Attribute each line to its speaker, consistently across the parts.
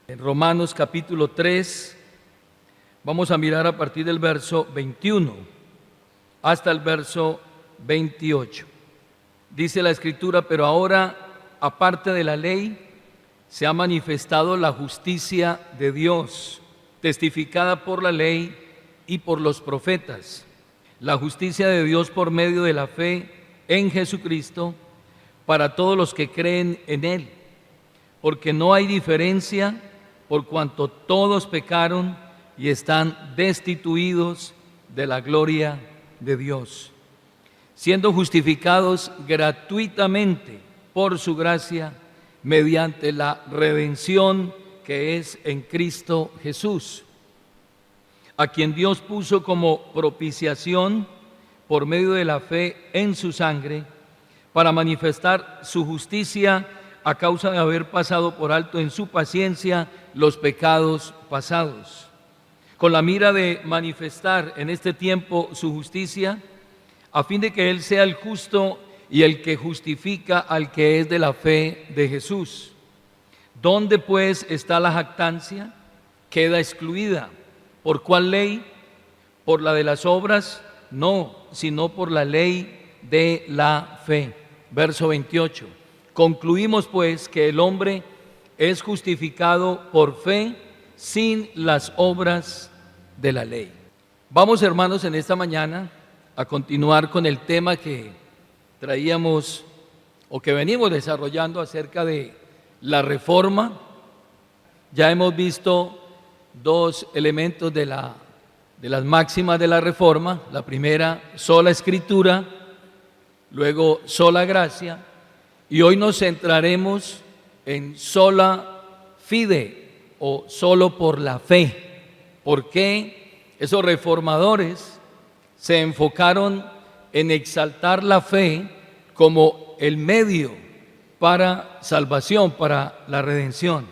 Speaker 1: En Romanos capítulo 3, vamos a mirar a partir del verso 21 hasta el verso 28. Dice la Escritura: pero ahora, aparte de la ley, se ha manifestado la justicia de Dios, testificada por la ley y por los profetas. La justicia de Dios por medio de la fe en Jesucristo para todos los que creen en Él, porque no hay diferencia, por cuanto todos pecaron y están destituidos de la gloria de Dios, siendo justificados gratuitamente por su gracia mediante la redención que es en Cristo Jesús, a quien Dios puso como propiciación por medio de la fe en su sangre, para manifestar su justicia a causa de haber pasado por alto en su paciencia los pecados pasados, con la mira de manifestar en este tiempo su justicia, a fin de que Él sea el justo y el que justifica al que es de la fe de Jesús. ¿Dónde pues está la jactancia? Queda excluida. ¿Por cuál ley? ¿Por la de las obras? No, sino por la ley de la fe. Verso 28. Concluimos pues que el hombre es justificado por fe sin las obras de la ley. Vamos, hermanos, en esta mañana a continuar con el tema que traíamos o que venimos desarrollando acerca de la reforma. Ya hemos visto dos elementos de las máximas de la reforma. La primera, sola escritura, luego sola gracia, y hoy nos centraremos en sola fide o solo por la fe. ¿Por qué esos reformadores se enfocaron en exaltar la fe como el medio para salvación, para la redención?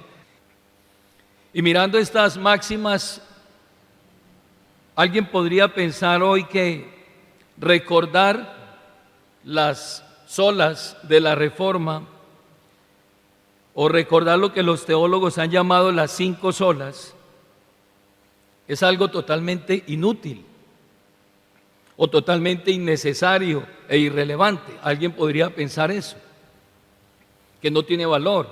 Speaker 1: Y mirando estas máximas, alguien podría pensar hoy que recordar las solas de la reforma o recordar lo que los teólogos han llamado las 5 solas es algo totalmente inútil o totalmente innecesario e irrelevante. Alguien podría pensar eso, que no tiene valor.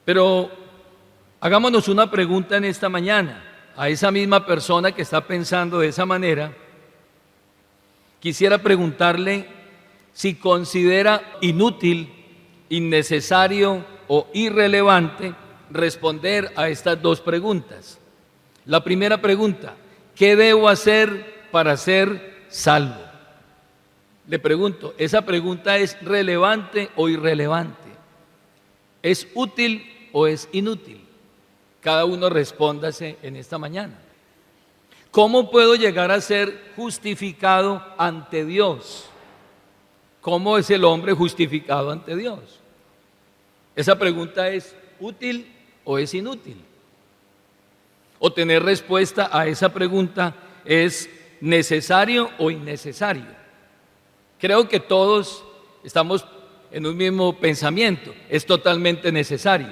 Speaker 1: Pero hagámonos una pregunta en esta mañana. A esa misma persona que está pensando de esa manera, quisiera preguntarle si considera inútil, innecesario o irrelevante responder a estas dos preguntas. La primera pregunta: ¿qué debo hacer para ser salvo? Le pregunto, ¿esa pregunta es relevante o irrelevante? ¿Es útil o es inútil? Cada uno respóndase en esta mañana. ¿Cómo puedo llegar a ser justificado ante Dios? ¿Cómo es el hombre justificado ante Dios? Esa pregunta es útil o es inútil. O tener respuesta a esa pregunta es necesario o innecesario. Creo que todos estamos en un mismo pensamiento, es totalmente necesario.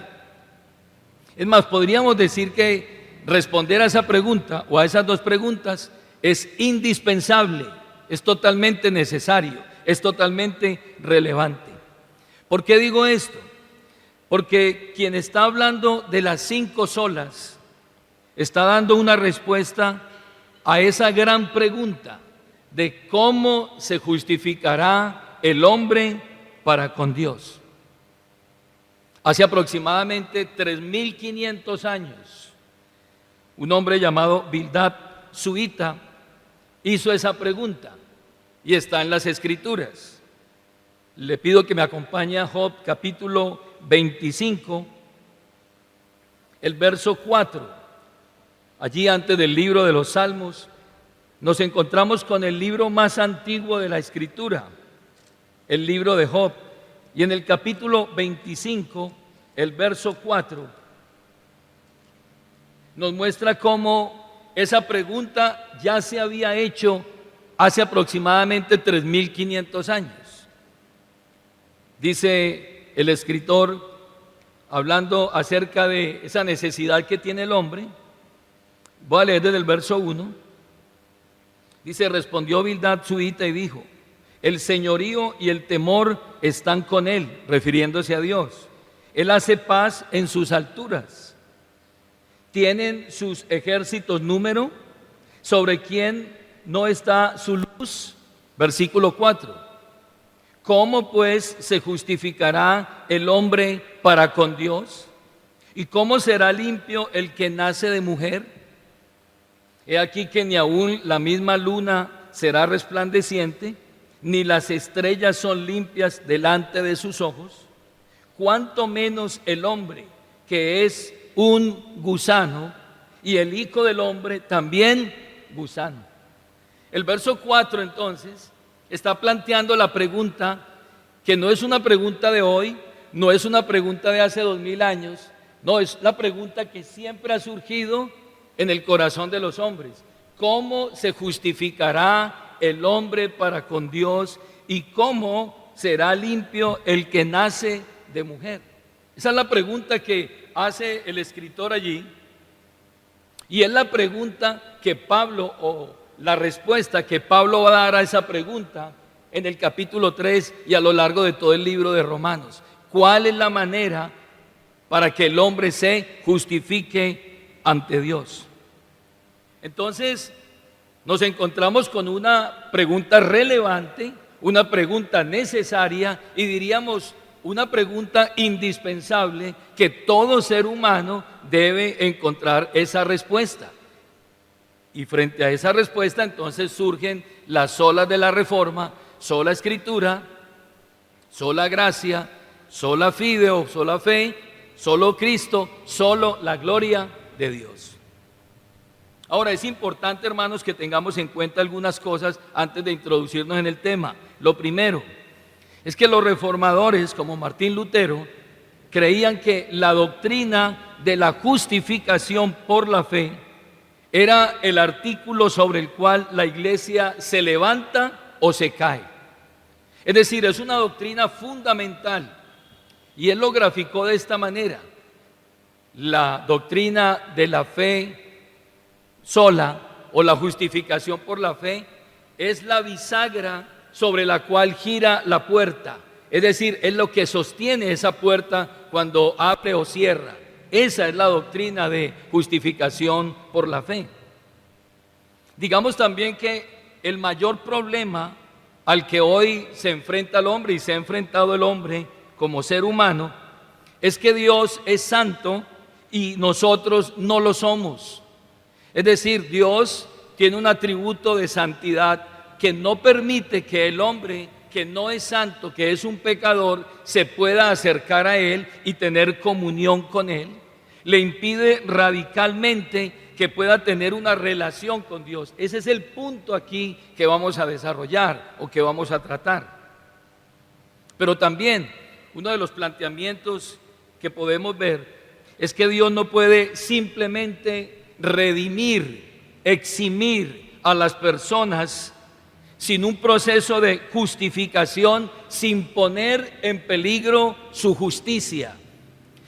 Speaker 1: Es más, podríamos decir que responder a esa pregunta o a esas dos preguntas es indispensable, es totalmente necesario, es totalmente relevante. ¿Por qué digo esto? Porque quien está hablando de las 5 solas está dando una respuesta a esa gran pregunta de cómo se justificará el hombre para con Dios. Hace aproximadamente 3500 años, un hombre llamado Bildad Suita hizo esa pregunta y está en las Escrituras. Le pido que me acompañe a Job capítulo 25, el verso 4. Allí, antes del libro de los Salmos, nos encontramos con el libro más antiguo de la Escritura, el libro de Job. Y en el capítulo 25, el verso 4, nos muestra cómo esa pregunta ya se había hecho hace aproximadamente 3500 años. Dice el escritor: hablando acerca de esa necesidad que tiene el hombre. Voy a leer desde el verso 1. Dice: respondió Bildad suita y dijo: el señorío y el temor están con él, refiriéndose a Dios. Él hace paz en sus alturas. ¿Tienen sus ejércitos número? ¿Sobre quién no está su luz? Versículo 4. ¿Cómo pues se justificará el hombre para con Dios? ¿Y cómo será limpio el que nace de mujer? He aquí que ni aún la misma luna será resplandeciente, ni las estrellas son limpias delante de sus ojos. Cuánto menos el hombre, que es un gusano, y el hijo del hombre también gusano. El verso 4 entonces está planteando la pregunta, que no es una pregunta de hoy, no es una pregunta de hace 2000 años, no, es la pregunta que siempre ha surgido en el corazón de los hombres. ¿Cómo se justificará el hombre para con Dios y cómo será limpio el que nace de mujer? Esa es la pregunta que hace el escritor allí, y es la pregunta que Pablo, o la respuesta que Pablo va a dar a esa pregunta en el capítulo 3 y a lo largo de todo el libro de Romanos. ¿Cuál es la manera para que el hombre se justifique ante Dios? Entonces nos encontramos con una pregunta relevante, una pregunta necesaria y diríamos una pregunta indispensable que todo ser humano debe encontrar esa respuesta. Y frente a esa respuesta entonces surgen las olas de la Reforma: sola Escritura, sola gracia, sola fide o sola fe, solo Cristo, solo la gloria de Dios. Ahora es importante, hermanos, que tengamos en cuenta algunas cosas antes de introducirnos en el tema. Lo primero es que los reformadores, como Martín Lutero, creían que la doctrina de la justificación por la fe era el artículo sobre el cual la iglesia se levanta o se cae. Es decir, es una doctrina fundamental, y él lo graficó de esta manera: la doctrina de la fe sola, o la justificación por la fe, es la bisagra sobre la cual gira la puerta. Es decir, es lo que sostiene esa puerta cuando abre o cierra. Esa es la doctrina de justificación por la fe. Digamos también que el mayor problema al que hoy se enfrenta el hombre y se ha enfrentado el hombre como ser humano es que Dios es santo y nosotros no lo somos. Es decir, Dios tiene un atributo de santidad que no permite que el hombre que no es santo, que es un pecador, se pueda acercar a Él y tener comunión con Él. Le impide radicalmente que pueda tener una relación con Dios. Ese es el punto aquí que vamos a desarrollar o que vamos a tratar. Pero también uno de los planteamientos que podemos ver es que Dios no puede simplemente redimir, eximir a las personas sin un proceso de justificación, sin poner en peligro su justicia.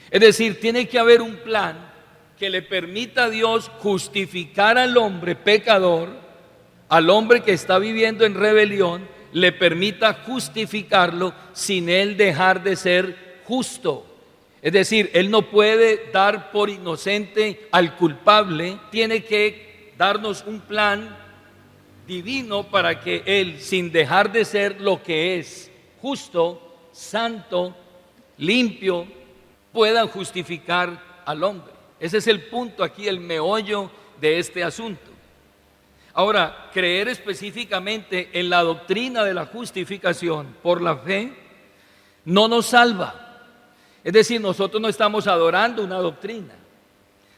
Speaker 1: Es decir, tiene que haber un plan que le permita a Dios justificar al hombre pecador, al hombre que está viviendo en rebelión, le permita justificarlo sin él dejar de ser justo. Es decir, él no puede dar por inocente al culpable, tiene que darnos un plan divino para que él, sin dejar de ser lo que es, justo, santo, limpio, pueda justificar al hombre. Ese es el punto aquí, el meollo de este asunto. Ahora, creer específicamente en la doctrina de la justificación por la fe no nos salva. Es decir, nosotros no estamos adorando una doctrina.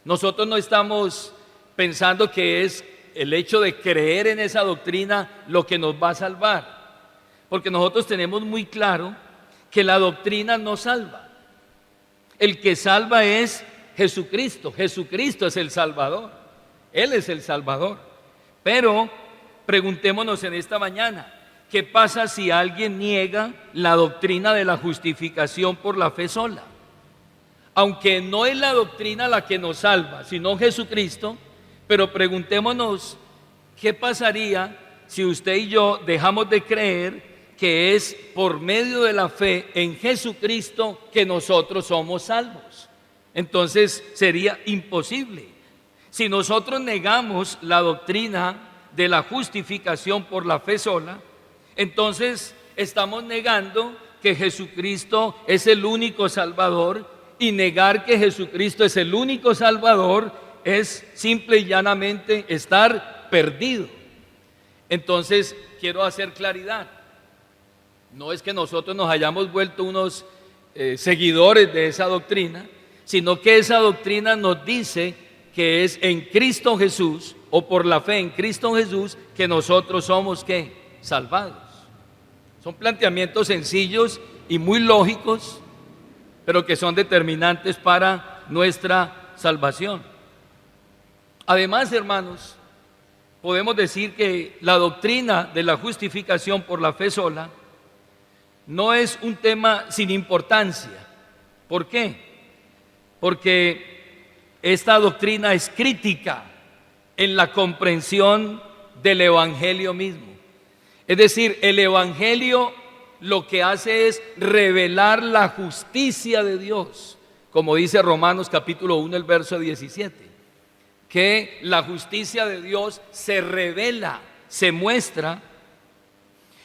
Speaker 1: Nosotros no estamos pensando que es el hecho de creer en esa doctrina lo que nos va a salvar. Porque nosotros tenemos muy claro que la doctrina no salva. El que salva es Jesucristo. Jesucristo es el Salvador. Él es el Salvador. Pero preguntémonos en esta mañana, ¿qué pasa si alguien niega la doctrina de la justificación por la fe sola? aunque no es la doctrina la que nos salva, sino Jesucristo, pero preguntémonos, ¿qué pasaría si usted y yo dejamos de creer que es por medio de la fe en Jesucristo que nosotros somos salvos? Entonces sería imposible. Si nosotros negamos la doctrina de la justificación por la fe sola, entonces estamos negando que Jesucristo es el único Salvador, y negar que Jesucristo es el único Salvador es simple y llanamente estar perdido. Entonces quiero hacer claridad. No es que nosotros nos hayamos vuelto unos seguidores de esa doctrina, sino que esa doctrina nos dice que es en Cristo Jesús, o por la fe en Cristo Jesús, que nosotros somos ¿qué? Salvados. Son planteamientos sencillos y muy lógicos, pero que son determinantes para nuestra salvación. Además, hermanos, podemos decir que la doctrina de la justificación por la fe sola no es un tema sin importancia. ¿Por qué? Porque esta doctrina es crítica en la comprensión del Evangelio mismo. Es decir, el Evangelio lo que hace es revelar la justicia de Dios, como dice Romanos capítulo 1, el verso 17, que la justicia de Dios se revela, se muestra,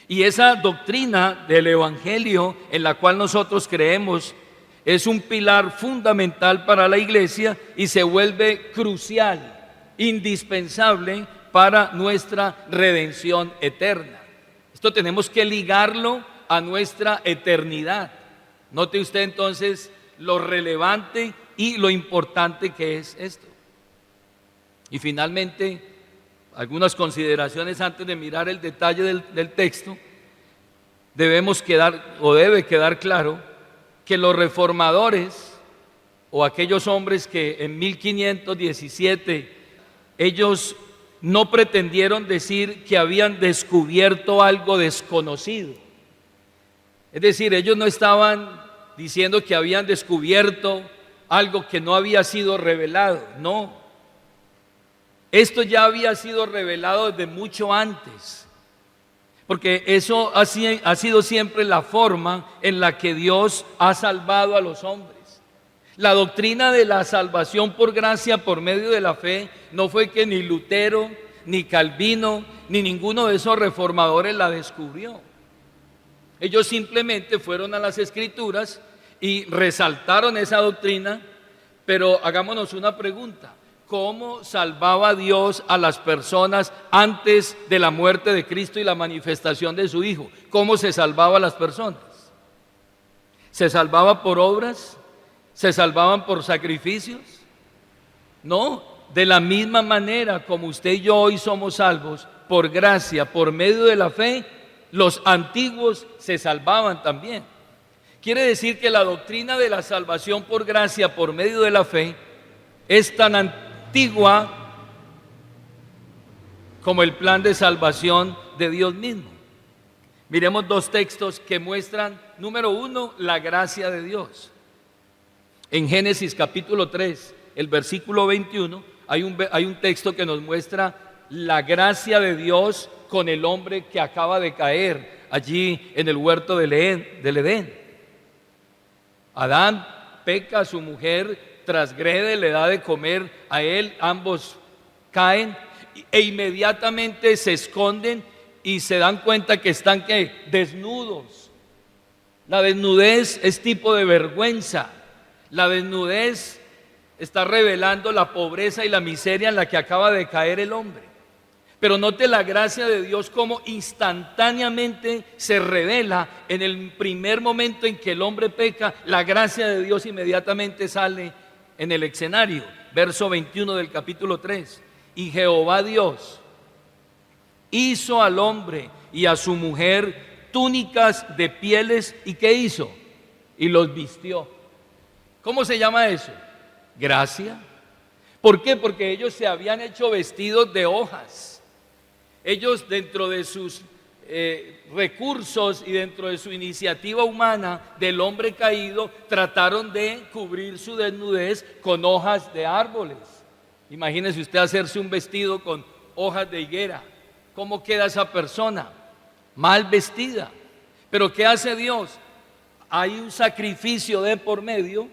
Speaker 1: y esa doctrina del Evangelio en la cual nosotros creemos es un pilar fundamental para la iglesia y se vuelve crucial, indispensable para nuestra redención eterna. Esto tenemos que ligarlo a nuestra eternidad. Note usted entonces lo relevante y lo importante que es esto. Y finalmente, algunas consideraciones antes de mirar el detalle del texto. Debe quedar claro que los reformadores, o aquellos hombres que en 1517 ellos no pretendieron decir que habían descubierto algo desconocido. Es decir, ellos no estaban diciendo que habían descubierto algo que no había sido revelado, no. Esto ya había sido revelado desde mucho antes, porque eso ha sido siempre la forma en la que Dios ha salvado a los hombres. La doctrina de la salvación por gracia por medio de la fe no fue que ni Lutero, ni Calvino, ni ninguno de esos reformadores la descubrió. Ellos simplemente fueron a las Escrituras y resaltaron esa doctrina, pero hagámonos una pregunta: ¿cómo salvaba Dios a las personas antes de la muerte de Cristo y la manifestación de su Hijo? ¿Cómo se salvaba a las personas? ¿Se salvaba por obras? ¿Se salvaban por sacrificios? No, de la misma manera como usted y yo hoy somos salvos por gracia, por medio de la fe, los antiguos se salvaban también. Quiere decir que la doctrina de la salvación por gracia, por medio de la fe, es tan antigua como el plan de salvación de Dios mismo. Miremos dos textos que muestran, número uno, la gracia de Dios. En Génesis capítulo 3, el versículo 21, hay un texto que nos muestra la gracia de Dios con el hombre que acaba de caer allí en el huerto del Edén. Adán peca, a su mujer transgrede, le da de comer a él, ambos caen e inmediatamente se esconden y se dan cuenta que están desnudos. La desnudez es tipo de vergüenza. La desnudez está revelando la pobreza y la miseria en la que acaba de caer el hombre. Pero note la gracia de Dios como instantáneamente se revela en el primer momento en que el hombre peca. La gracia de Dios inmediatamente sale en el escenario. Verso 21 del capítulo 3. Y Jehová Dios hizo al hombre y a su mujer túnicas de pieles. ¿Y qué hizo? Y los vistió. ¿Cómo se llama eso? Gracia. ¿Por qué? Porque ellos se habían hecho vestidos de hojas. Ellos, dentro de sus recursos y dentro de su iniciativa humana del hombre caído, trataron de cubrir su desnudez con hojas de árboles. Imagínese usted hacerse un vestido con hojas de higuera. ¿Cómo queda esa persona? Mal vestida. Pero ¿qué hace Dios? Hay un sacrificio de por medio,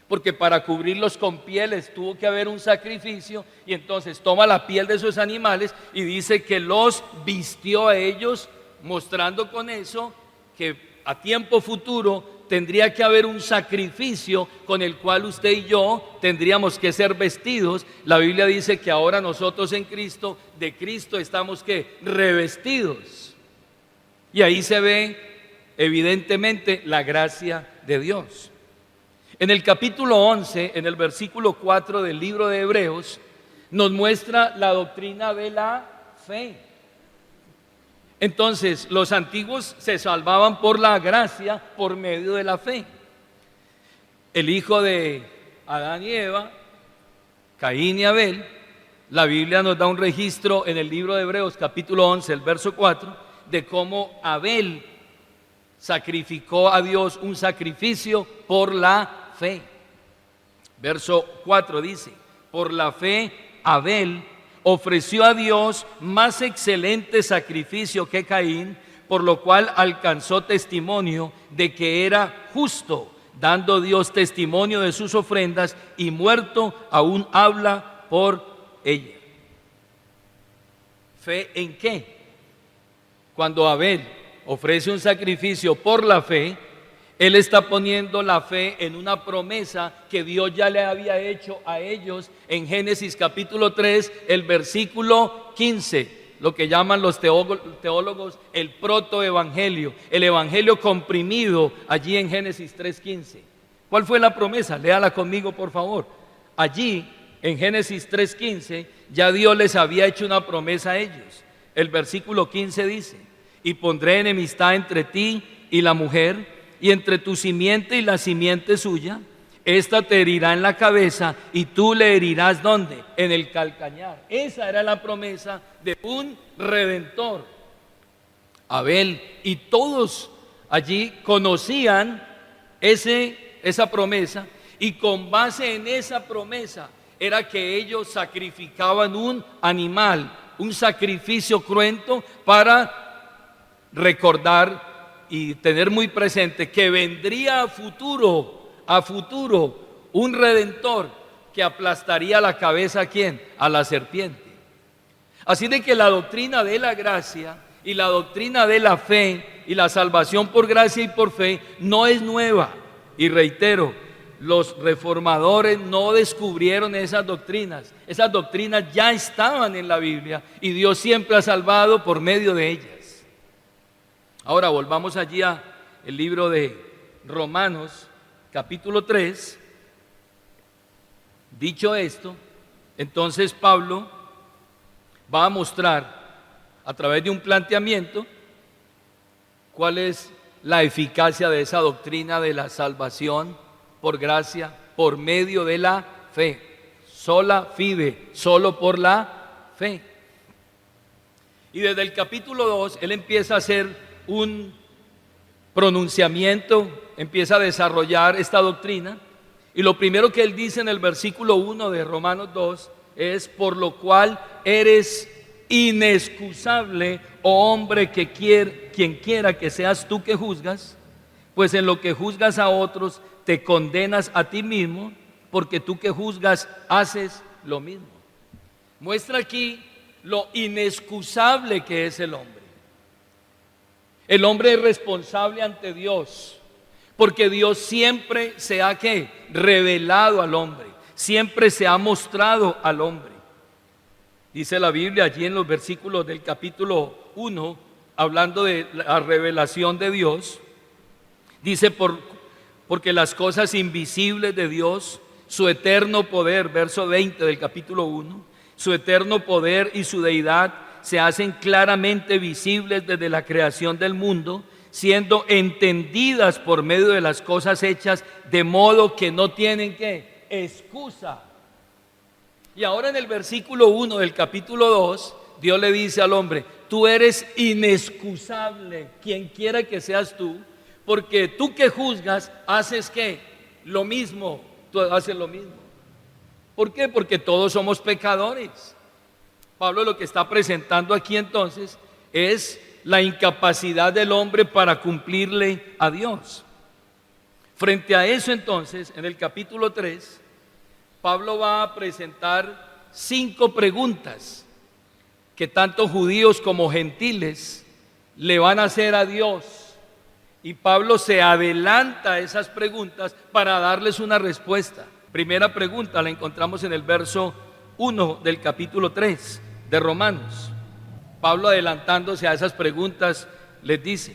Speaker 1: porque para cubrirlos con pieles tuvo que haber un sacrificio, y entonces toma la piel de esos animales y dice que los vistió a ellos, mostrando con eso que a tiempo futuro tendría que haber un sacrificio con el cual usted y yo tendríamos que ser vestidos. La Biblia dice que ahora nosotros en Cristo, de Cristo estamos ¿qué? Revestidos. Y ahí se ve evidentemente la gracia de Dios. En el capítulo 11, en el versículo 4 del libro de Hebreos, nos muestra la doctrina de la fe. Entonces, los antiguos se salvaban por la gracia, por medio de la fe. El hijo de Adán y Eva, Caín y Abel, la Biblia nos da un registro en el libro de Hebreos, capítulo 11, el verso 4, de cómo Abel sacrificó a Dios un sacrificio por la fe. Verso 4 dice: por la fe Abel ofreció a Dios más excelente sacrificio que Caín, por lo cual alcanzó testimonio de que era justo, dando Dios testimonio de sus ofrendas, y muerto aún habla por ella. ¿Fe en qué? Cuando Abel ofrece un sacrificio por la fe, él está poniendo la fe en una promesa que Dios ya le había hecho a ellos en Génesis capítulo 3, el versículo 15, lo que llaman los teólogos el protoevangelio, el evangelio comprimido allí en Génesis 3:15. ¿Cuál fue la promesa? Léala conmigo, por favor. Allí en Génesis 3:15 ya Dios les había hecho una promesa a ellos. El versículo 15 dice: y pondré enemistad entre ti y la mujer, y entre tu simiente y la simiente suya. Esta te herirá en la cabeza y tú le herirás ¿dónde? En el calcañar. Esa era la promesa de un redentor. Abel y todos allí conocían esa promesa, y con base en esa promesa era que ellos sacrificaban un animal, un sacrificio cruento, para recordar y tener muy presente que vendría a futuro un redentor que aplastaría la cabeza ¿a quién? A la serpiente. Así de que la doctrina de la gracia y la doctrina de la fe y la salvación por gracia y por fe no es nueva. Y reitero, los reformadores no descubrieron esas doctrinas ya estaban en la Biblia, y Dios siempre ha salvado por medio de ellas. Ahora volvamos allí a el libro de Romanos, capítulo 3. Dicho esto, entonces Pablo va a mostrar a través de un planteamiento cuál es la eficacia de esa doctrina de la salvación por gracia, por medio de la fe. Sola fide, solo por la fe. Y desde el capítulo 2, él empieza a hacer un pronunciamiento, empieza a desarrollar esta doctrina, y lo primero que él dice en el versículo 1 de Romanos 2 es: por lo cual eres inexcusable, oh hombre, quien quiera que seas tú que juzgas, pues en lo que juzgas a otros te condenas a ti mismo, porque tú que juzgas haces lo mismo. Muestra aquí lo inexcusable que es el hombre. El hombre es responsable ante Dios, porque Dios siempre se ha ¿qué? Revelado al hombre, siempre se ha mostrado al hombre. Dice la Biblia allí en los versículos del capítulo 1, hablando de la revelación de Dios, dice: porque las cosas invisibles de Dios, su eterno poder, verso 20 del capítulo 1, su eterno poder y su deidad se hacen claramente visibles desde la creación del mundo, siendo entendidas por medio de las cosas hechas, de modo que no tienen ¿qué? Excusa. Y ahora en el versículo 1 del capítulo 2, Dios le dice al hombre: tú eres inexcusable, quien quiera que seas tú, porque tú que juzgas, haces ¿qué? Lo mismo, tú haces lo mismo. ¿Por qué? Porque todos somos pecadores. Pablo lo que está presentando aquí entonces es la incapacidad del hombre para cumplirle a Dios. Frente a eso entonces, en el capítulo 3, Pablo va a presentar 5 preguntas que tanto judíos como gentiles le van a hacer a Dios. Y Pablo se adelanta a esas preguntas para darles una respuesta. Primera pregunta la encontramos en el verso 1 del capítulo 3 de Romanos. Pablo, adelantándose a esas preguntas, les dice: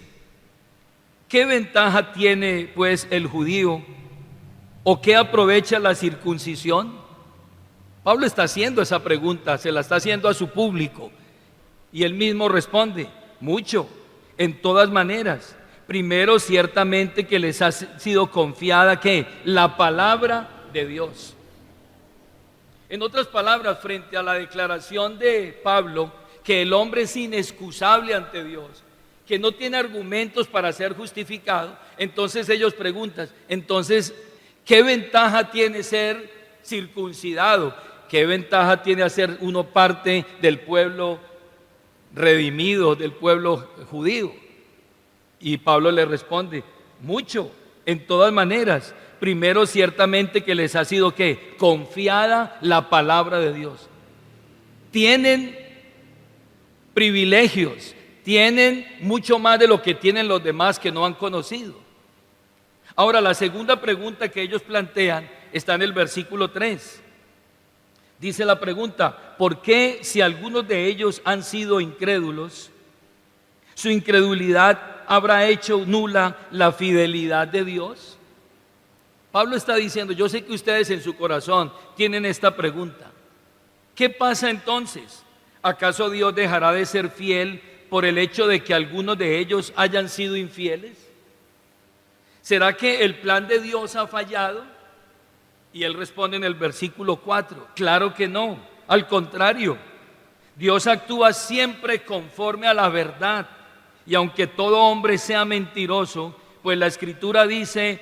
Speaker 1: ¿qué ventaja tiene pues el judío o qué aprovecha la circuncisión? Pablo está haciendo esa pregunta, se la está haciendo a su público, y él mismo responde: mucho, en todas maneras. Primero, ciertamente que les ha sido confiada ¿qué? La palabra de Dios. En otras palabras, frente a la declaración de Pablo que el hombre es inexcusable ante Dios, que no tiene argumentos para ser justificado, entonces ellos preguntan: entonces, ¿qué ventaja tiene ser circuncidado? ¿Qué ventaja tiene hacer uno parte del pueblo redimido, del pueblo judío? Y Pablo le responde: mucho, en todas maneras. Primero, ciertamente que les ha sido ¿qué? Confiada la palabra de Dios. Tienen privilegios, tienen mucho más de lo que tienen los demás que no han conocido. Ahora, la segunda pregunta que ellos plantean está en el versículo 3. Dice la pregunta: ¿por qué, si algunos de ellos han sido incrédulos, su incredulidad habrá hecho nula la fidelidad de Dios? Pablo está diciendo: yo sé que ustedes en su corazón tienen esta pregunta. ¿Qué pasa entonces? ¿Acaso Dios dejará de ser fiel por el hecho de que algunos de ellos hayan sido infieles? ¿Será que el plan de Dios ha fallado? Y él responde en el versículo 4: claro que no, al contrario, Dios actúa siempre conforme a la verdad. Y aunque todo hombre sea mentiroso, pues la Escritura dice: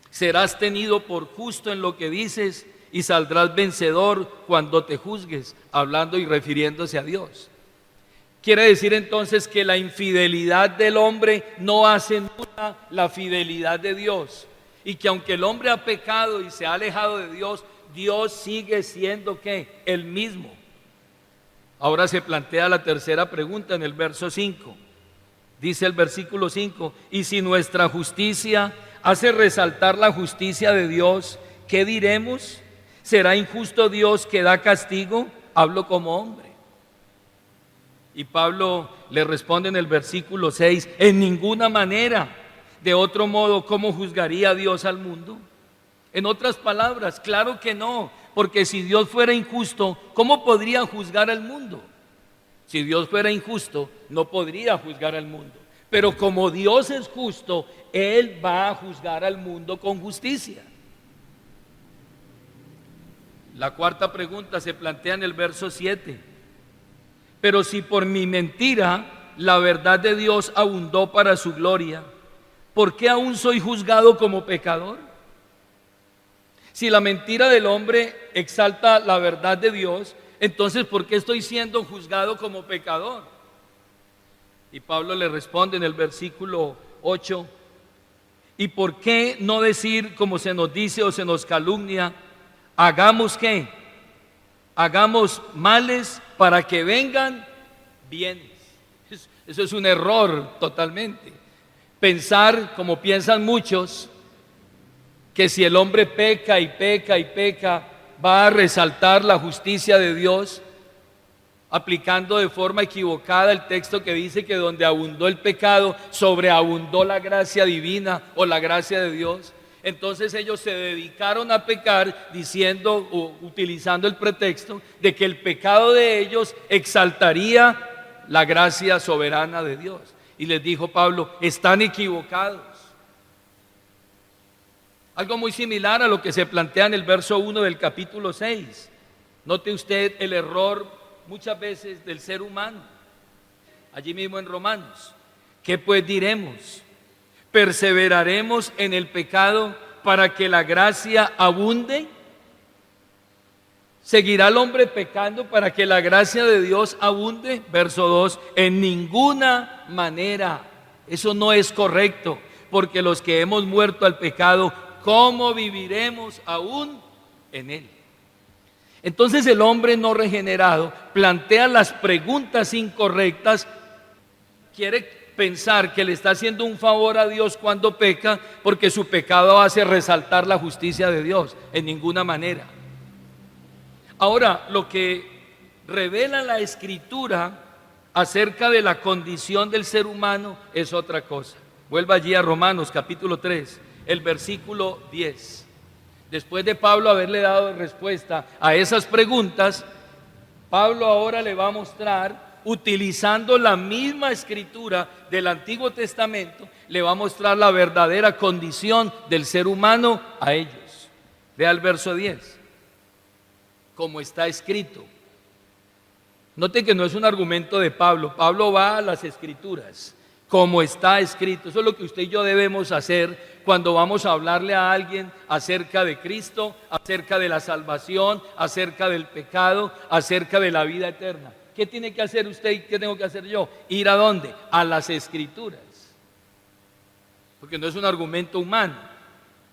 Speaker 1: serás tenido por justo en lo que dices y saldrás vencedor cuando te juzgues, hablando y refiriéndose a Dios. Quiere decir entonces que la infidelidad del hombre no hace nula la fidelidad de Dios, y que aunque el hombre ha pecado y se ha alejado de Dios, Dios sigue siendo ¿qué? El mismo. Ahora se plantea la tercera pregunta en el verso 5. Dice el versículo 5: y si nuestra justicia hace resaltar la justicia de Dios, ¿qué diremos? ¿Será injusto Dios que da castigo? Hablo como hombre. Y Pablo le responde en el versículo 6: en ninguna manera. De otro modo, ¿cómo juzgaría Dios al mundo? En otras palabras, claro que no, porque si Dios fuera injusto, ¿cómo podría juzgar al mundo? Si Dios fuera injusto, no podría juzgar al mundo. Pero como Dios es justo, Él va a juzgar al mundo con justicia. La cuarta pregunta se plantea en el verso 7. Pero si por mi mentira la verdad de Dios abundó para su gloria, ¿por qué aún soy juzgado como pecador? Si la mentira del hombre exalta la verdad de Dios, entonces ¿por qué estoy siendo juzgado como pecador? Y Pablo le responde en el versículo 8: ¿y por qué no decir como se nos dice o se nos calumnia? Hagamos ¿qué? Hagamos males para que vengan bienes. Eso es un error totalmente. Pensar como piensan muchos, que si el hombre peca y peca y peca, va a resaltar la justicia de Dios, aplicando de forma equivocada el texto que dice que donde abundó el pecado, sobreabundó la gracia divina o la gracia de Dios. Entonces ellos se dedicaron a pecar diciendo o utilizando el pretexto de que el pecado de ellos exaltaría la gracia soberana de Dios. Y les dijo Pablo: están equivocados. Algo muy similar a lo que se plantea en el verso 1 del capítulo 6. Note usted el error muchas veces del ser humano. allí mismo en Romanos. ¿Qué pues diremos? ¿Perseveraremos en el pecado para que la gracia abunde? ¿Seguirá el hombre pecando para que la gracia de Dios abunde? Verso 2, en ninguna manera. Eso no es correcto, porque los que hemos muerto al pecado, ¿cómo viviremos aún en él? Entonces el hombre no regenerado plantea las preguntas incorrectas, quiere pensar que le está haciendo un favor a Dios cuando peca, porque su pecado hace resaltar la justicia de Dios. En ninguna manera. Ahora, lo que revela la Escritura acerca de la condición del ser humano es otra cosa. Vuelva allí a Romanos capítulo 3, el versículo 10. Después de Pablo haberle dado respuesta a esas preguntas, Pablo ahora le va a mostrar, utilizando la misma escritura del Antiguo Testamento, le va a mostrar la verdadera condición del ser humano a ellos. Vea el verso 10. Como está escrito. Note que no es un argumento de Pablo. Pablo va a las escrituras. Como está escrito. Eso es lo que usted y yo debemos hacer cuando vamos a hablarle a alguien acerca de Cristo, acerca de la salvación, acerca del pecado, acerca de la vida eterna. ¿Qué tiene que hacer usted y qué tengo que hacer yo? ¿Ir a dónde? A las escrituras. Porque no es un argumento humano.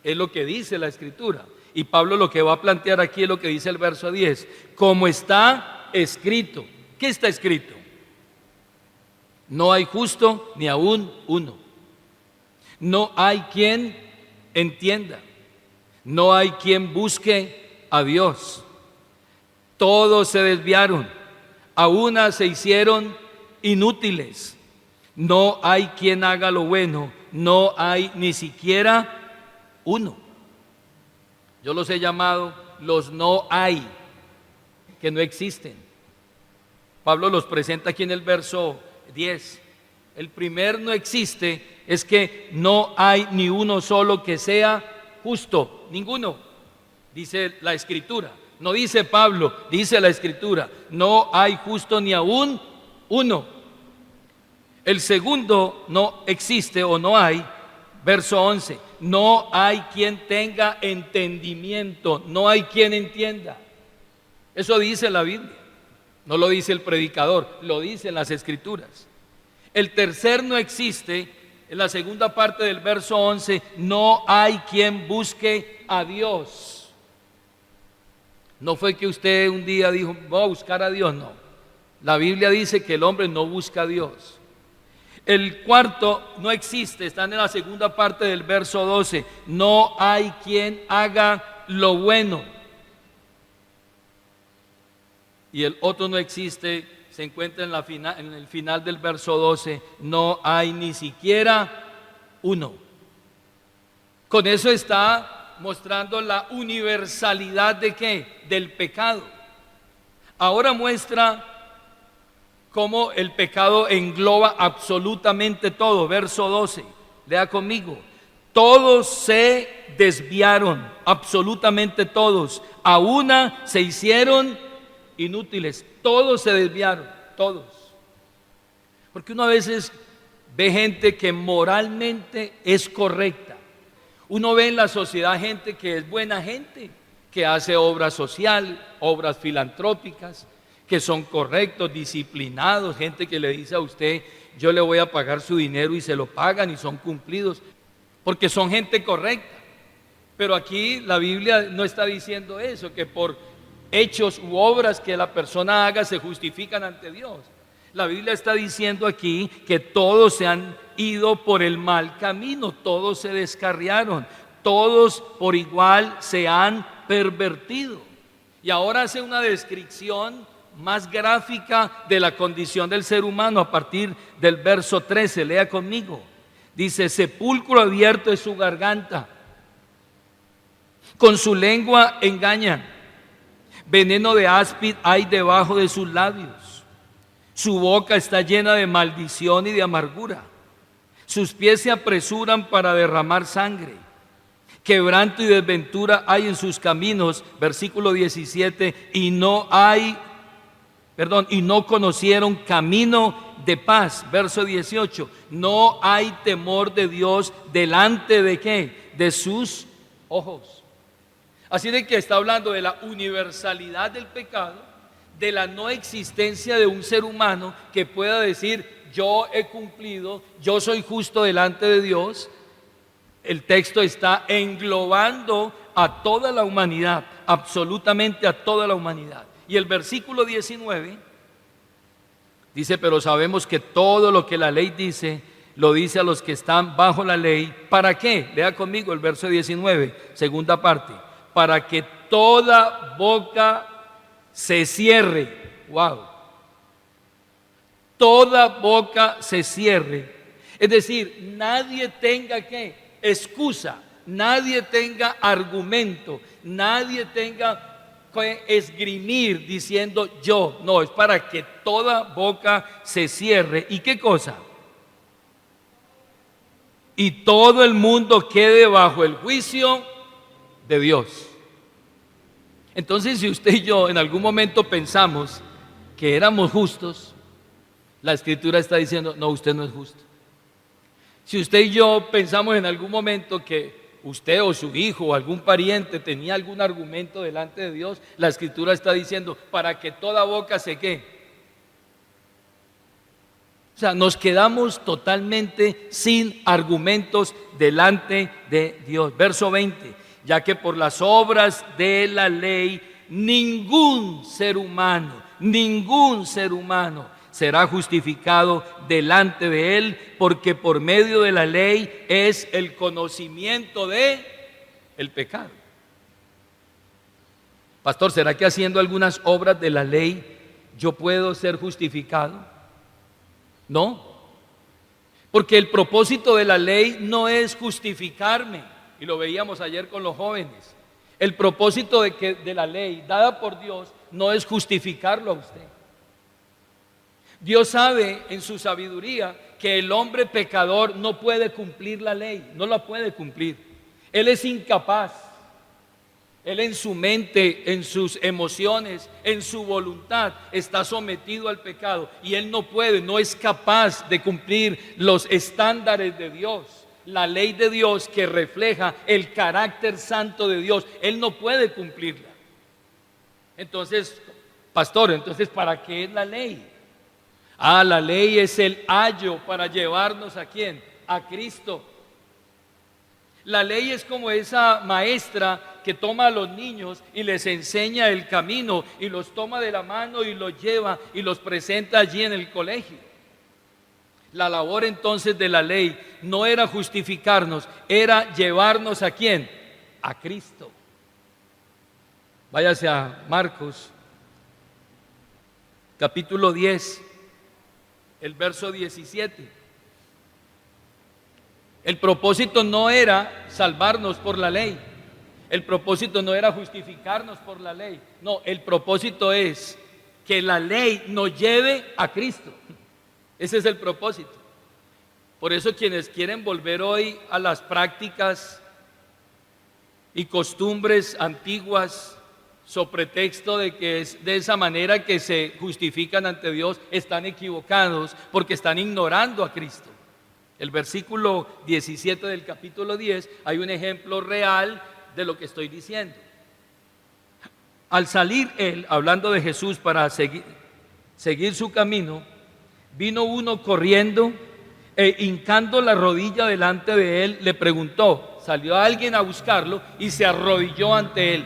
Speaker 1: Es lo que dice la escritura. Y Pablo lo que va a plantear aquí es lo que dice el verso 10. Como está escrito. ¿Qué está escrito? No hay justo ni aún uno. No hay quien entienda. No hay quien busque a Dios. Todos se desviaron. A una se hicieron inútiles. No hay quien haga lo bueno. No hay ni siquiera uno. Yo los he llamado los no hay, que no existen. Pablo los presenta aquí en el verso 10. El primer no existe es que no hay ni uno solo que sea justo, ninguno, dice la Escritura. No dice Pablo, dice la Escritura. No hay justo ni aún uno. El segundo no existe o no hay, verso 11. No hay quien tenga entendimiento, no hay quien entienda. Eso dice la Biblia, no lo dice el predicador, lo dicen las Escrituras. El tercer no existe, en la segunda parte del verso 11, no hay quien busque a Dios. No fue que usted un día dijo, voy a buscar a Dios, no. La Biblia dice que el hombre no busca a Dios. El cuarto no existe, está en la segunda parte del verso 12. No hay quien haga lo bueno. Y el otro no existe, se encuentra en el final del verso 12. No hay ni siquiera uno. Con eso está mostrando la universalidad de ¿qué? Del pecado. Ahora muestra cómo el pecado engloba absolutamente todo. Verso 12, lea conmigo. Todos se desviaron, absolutamente todos. A una se hicieron inútiles. Todos se desviaron, todos. Porque uno a veces ve gente que moralmente es correcta. Uno ve en la sociedad gente que es buena gente, que hace obra social, obras filantrópicas, que son correctos, disciplinados, gente que le dice a usted, yo le voy a pagar su dinero y se lo pagan y son cumplidos, porque son gente correcta. Pero aquí la Biblia no está diciendo eso, que por hechos u obras que la persona haga se justifican ante Dios. La Biblia está diciendo aquí que todos se han ido por el mal camino, todos se descarriaron, todos por igual se han pervertido. Y ahora hace una descripción más gráfica de la condición del ser humano a partir del verso 13, lea conmigo. Dice, sepulcro abierto es su garganta, con su lengua engañan, veneno de áspid hay debajo de sus labios, su boca está llena de maldición y de amargura, sus pies se apresuran para derramar sangre, quebranto y desventura hay en sus caminos, versículo 17, y no hay Perdón, y no conocieron camino de paz. Verso 18, no hay temor de Dios delante de ¿qué? De sus ojos. Así de que está hablando de la universalidad del pecado, de la no existencia de un ser humano que pueda decir, yo he cumplido, yo soy justo delante de Dios. El texto está englobando a toda la humanidad, absolutamente a toda la humanidad. Y el versículo 19 dice, pero sabemos que todo lo que la ley dice, lo dice a los que están bajo la ley. ¿Para qué? Lea conmigo el verso 19, segunda parte. Para que toda boca se cierre. Wow. Toda boca se cierre. Es decir, nadie tenga ¿qué? Excusa, nadie tenga argumento, nadie tenga que esgrimir diciendo yo. No, es para que toda boca se cierre. ¿Y qué cosa? Y todo el mundo quede bajo el juicio de Dios. Entonces, si usted y yo en algún momento pensamos que éramos justos, la Escritura está diciendo, no, usted no es justo. Si usted y yo pensamos en algún momento que usted o su hijo o algún pariente tenía algún argumento delante de Dios, la Escritura está diciendo, para que toda boca se ¿qué? O sea, nos quedamos totalmente sin argumentos delante de Dios. Verso 20, ya que por las obras de la ley ningún ser humano será justificado delante de Él, porque por medio de la ley es el conocimiento de el pecado. Pastor, ¿será que haciendo algunas obras de la ley yo puedo ser justificado? No, porque el propósito de la ley no es justificarme, y lo veíamos ayer con los jóvenes. El propósito de la ley dada por Dios no es justificarlo a usted. Dios sabe en su sabiduría que el hombre pecador no puede cumplir la ley, no la puede cumplir. Él es incapaz. Él en su mente, en sus emociones, en su voluntad está sometido al pecado y él no puede, no es capaz de cumplir los estándares de Dios, la ley de Dios que refleja el carácter santo de Dios. Él no puede cumplirla. Entonces, pastor, ¿para qué es la ley? La ley es el ayo para llevarnos ¿a quién? A Cristo. La ley es como esa maestra que toma a los niños y les enseña el camino y los toma de la mano y los lleva y los presenta allí en el colegio. La labor entonces de la ley no era justificarnos, era llevarnos ¿a quién? A Cristo. Váyase a Marcos, capítulo 10, el verso 17. El propósito no era salvarnos por la ley. El propósito no era justificarnos por la ley. No, el propósito es que la ley nos lleve a Cristo. Ese es el propósito. Por eso quienes quieren volver hoy a las prácticas y costumbres antiguas, so pretexto de que es de esa manera que se justifican ante Dios, están equivocados porque están ignorando a Cristo. El versículo 17 del capítulo 10 hay un ejemplo real de lo que estoy diciendo. Al salir él, hablando de Jesús, para seguir su camino, vino uno corriendo e hincando la rodilla delante de él, le preguntó. Salió alguien a buscarlo y se arrodilló ante él.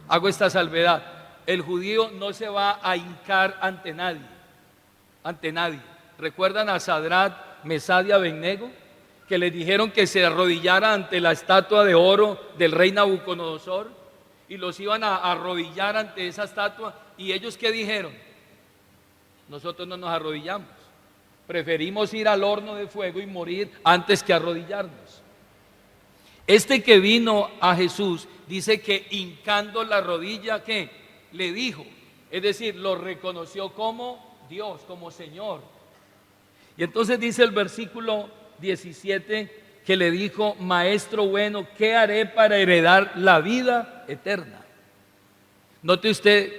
Speaker 1: Hago esta salvedad: el judío no se va a hincar ante nadie, ante nadie. ¿Recuerdan a Sadrat, Mesad y Abednego, que les dijeron que se arrodillara ante la estatua de oro del rey Nabucodonosor? Y los iban a arrodillar ante esa estatua. ¿Y ellos qué dijeron? Nosotros no nos arrodillamos, preferimos ir al horno de fuego y morir antes que arrodillarnos. Este que vino a Jesús dice que hincando la rodilla, ¿qué? Le dijo, es decir, lo reconoció como Dios, como Señor. Y entonces dice el versículo 17 que le dijo: maestro bueno, ¿qué haré para heredar la vida eterna? Note usted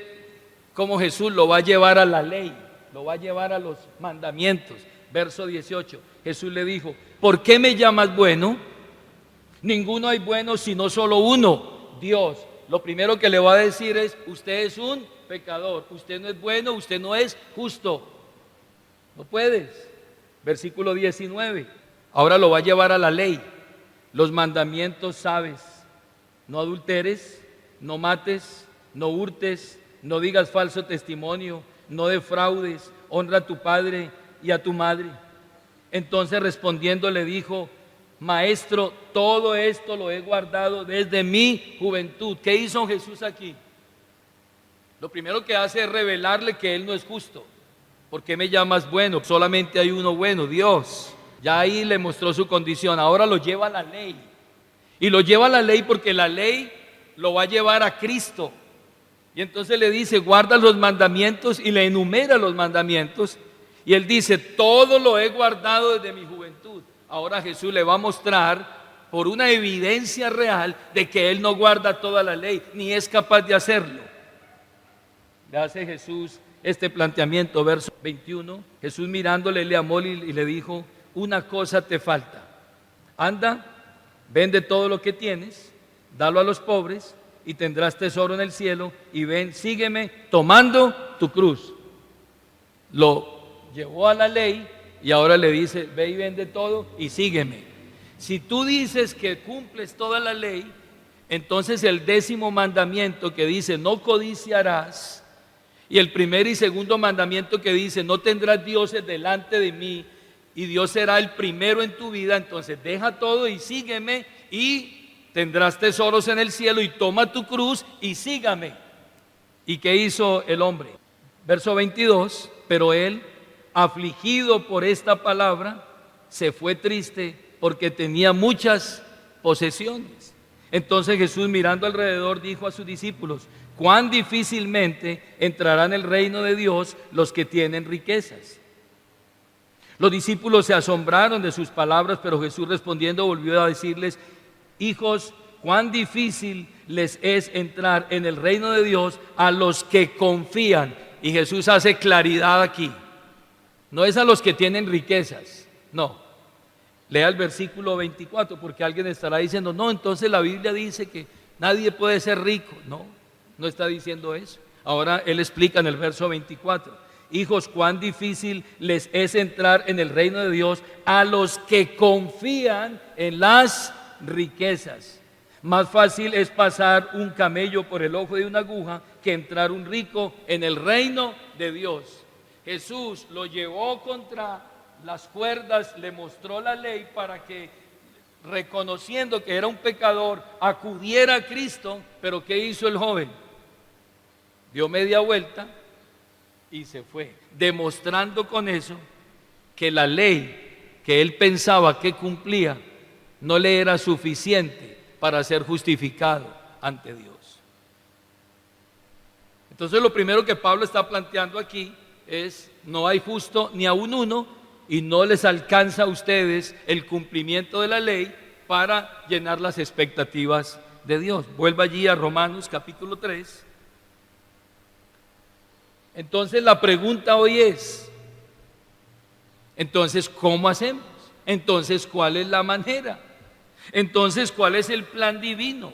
Speaker 1: cómo Jesús lo va a llevar a la ley, lo va a llevar a los mandamientos. Verso 18, Jesús le dijo: ¿por qué me llamas bueno? Ninguno hay bueno sino solo uno, Dios. Lo primero que le va a decir es: usted es un pecador, usted no es bueno, usted no es justo, no puedes. Versículo 19, ahora lo va a llevar a la ley. Los mandamientos sabes: no adulteres, no mates, no hurtes, no digas falso testimonio, no defraudes, honra a tu padre y a tu madre. Entonces respondiendo le dijo: Maestro, todo esto lo he guardado desde mi juventud. ¿Qué hizo Jesús aquí? Lo primero que hace es revelarle que Él no es justo. ¿Por qué me llamas bueno? Solamente hay uno bueno, Dios. Ya ahí le mostró su condición. Ahora lo lleva a la ley. Y lo lleva a la ley porque la ley lo va a llevar a Cristo. Y entonces le dice: guarda los mandamientos, y le enumera los mandamientos. Y él dice: todo lo he guardado desde mi juventud. Ahora Jesús le va a mostrar por una evidencia real de que él no guarda toda la ley, ni es capaz de hacerlo. Le hace Jesús este planteamiento, verso 21. Jesús mirándole le amó y le dijo: una cosa te falta. Anda, vende todo lo que tienes, dalo a los pobres y tendrás tesoro en el cielo, y ven, sígueme tomando tu cruz. Lo llevó a la ley y ahora le dice: ve y vende todo y sígueme. Si tú dices que cumples toda la ley, entonces el 10º mandamiento que dice: no codiciarás, y el primer y segundo mandamiento que dice: no tendrás dioses delante de mí, y Dios será el primero en tu vida, entonces deja todo y sígueme, y tendrás tesoros en el cielo, y toma tu cruz y sígame. ¿Y qué hizo el hombre? Verso 22, pero él, afligido por esta palabra, se fue triste porque tenía muchas posesiones. Entonces Jesús, mirando alrededor, dijo a sus discípulos: cuán difícilmente entrarán en el reino de Dios los que tienen riquezas. Los discípulos se asombraron de sus palabras, pero Jesús respondiendo volvió a decirles: hijos, cuán difícil les es entrar en el reino de Dios a los que confían. Y Jesús hace claridad aquí. No es a los que tienen riquezas, no. Lea el versículo 24, porque alguien estará diciendo: no, entonces la Biblia dice que nadie puede ser rico. No, no está diciendo eso. Ahora él explica en el verso 24: hijos, cuán difícil les es entrar en el reino de Dios a los que confían en las riquezas. Más fácil es pasar un camello por el ojo de una aguja que entrar un rico en el reino de Dios. Jesús lo llevó contra las cuerdas, le mostró la ley para que, reconociendo que era un pecador, acudiera a Cristo. Pero ¿qué hizo el joven? Dio media vuelta y se fue, demostrando con eso que la ley que él pensaba que cumplía no le era suficiente para ser justificado ante Dios. Entonces lo primero que Pablo está planteando aquí es: no hay justo ni aun uno, y no les alcanza a ustedes el cumplimiento de la ley para llenar las expectativas de Dios. Vuelva allí a Romanos capítulo 3. Entonces la pregunta hoy es: entonces, ¿cómo hacemos? Entonces, ¿cuál es la manera? Entonces, ¿cuál es el plan divino?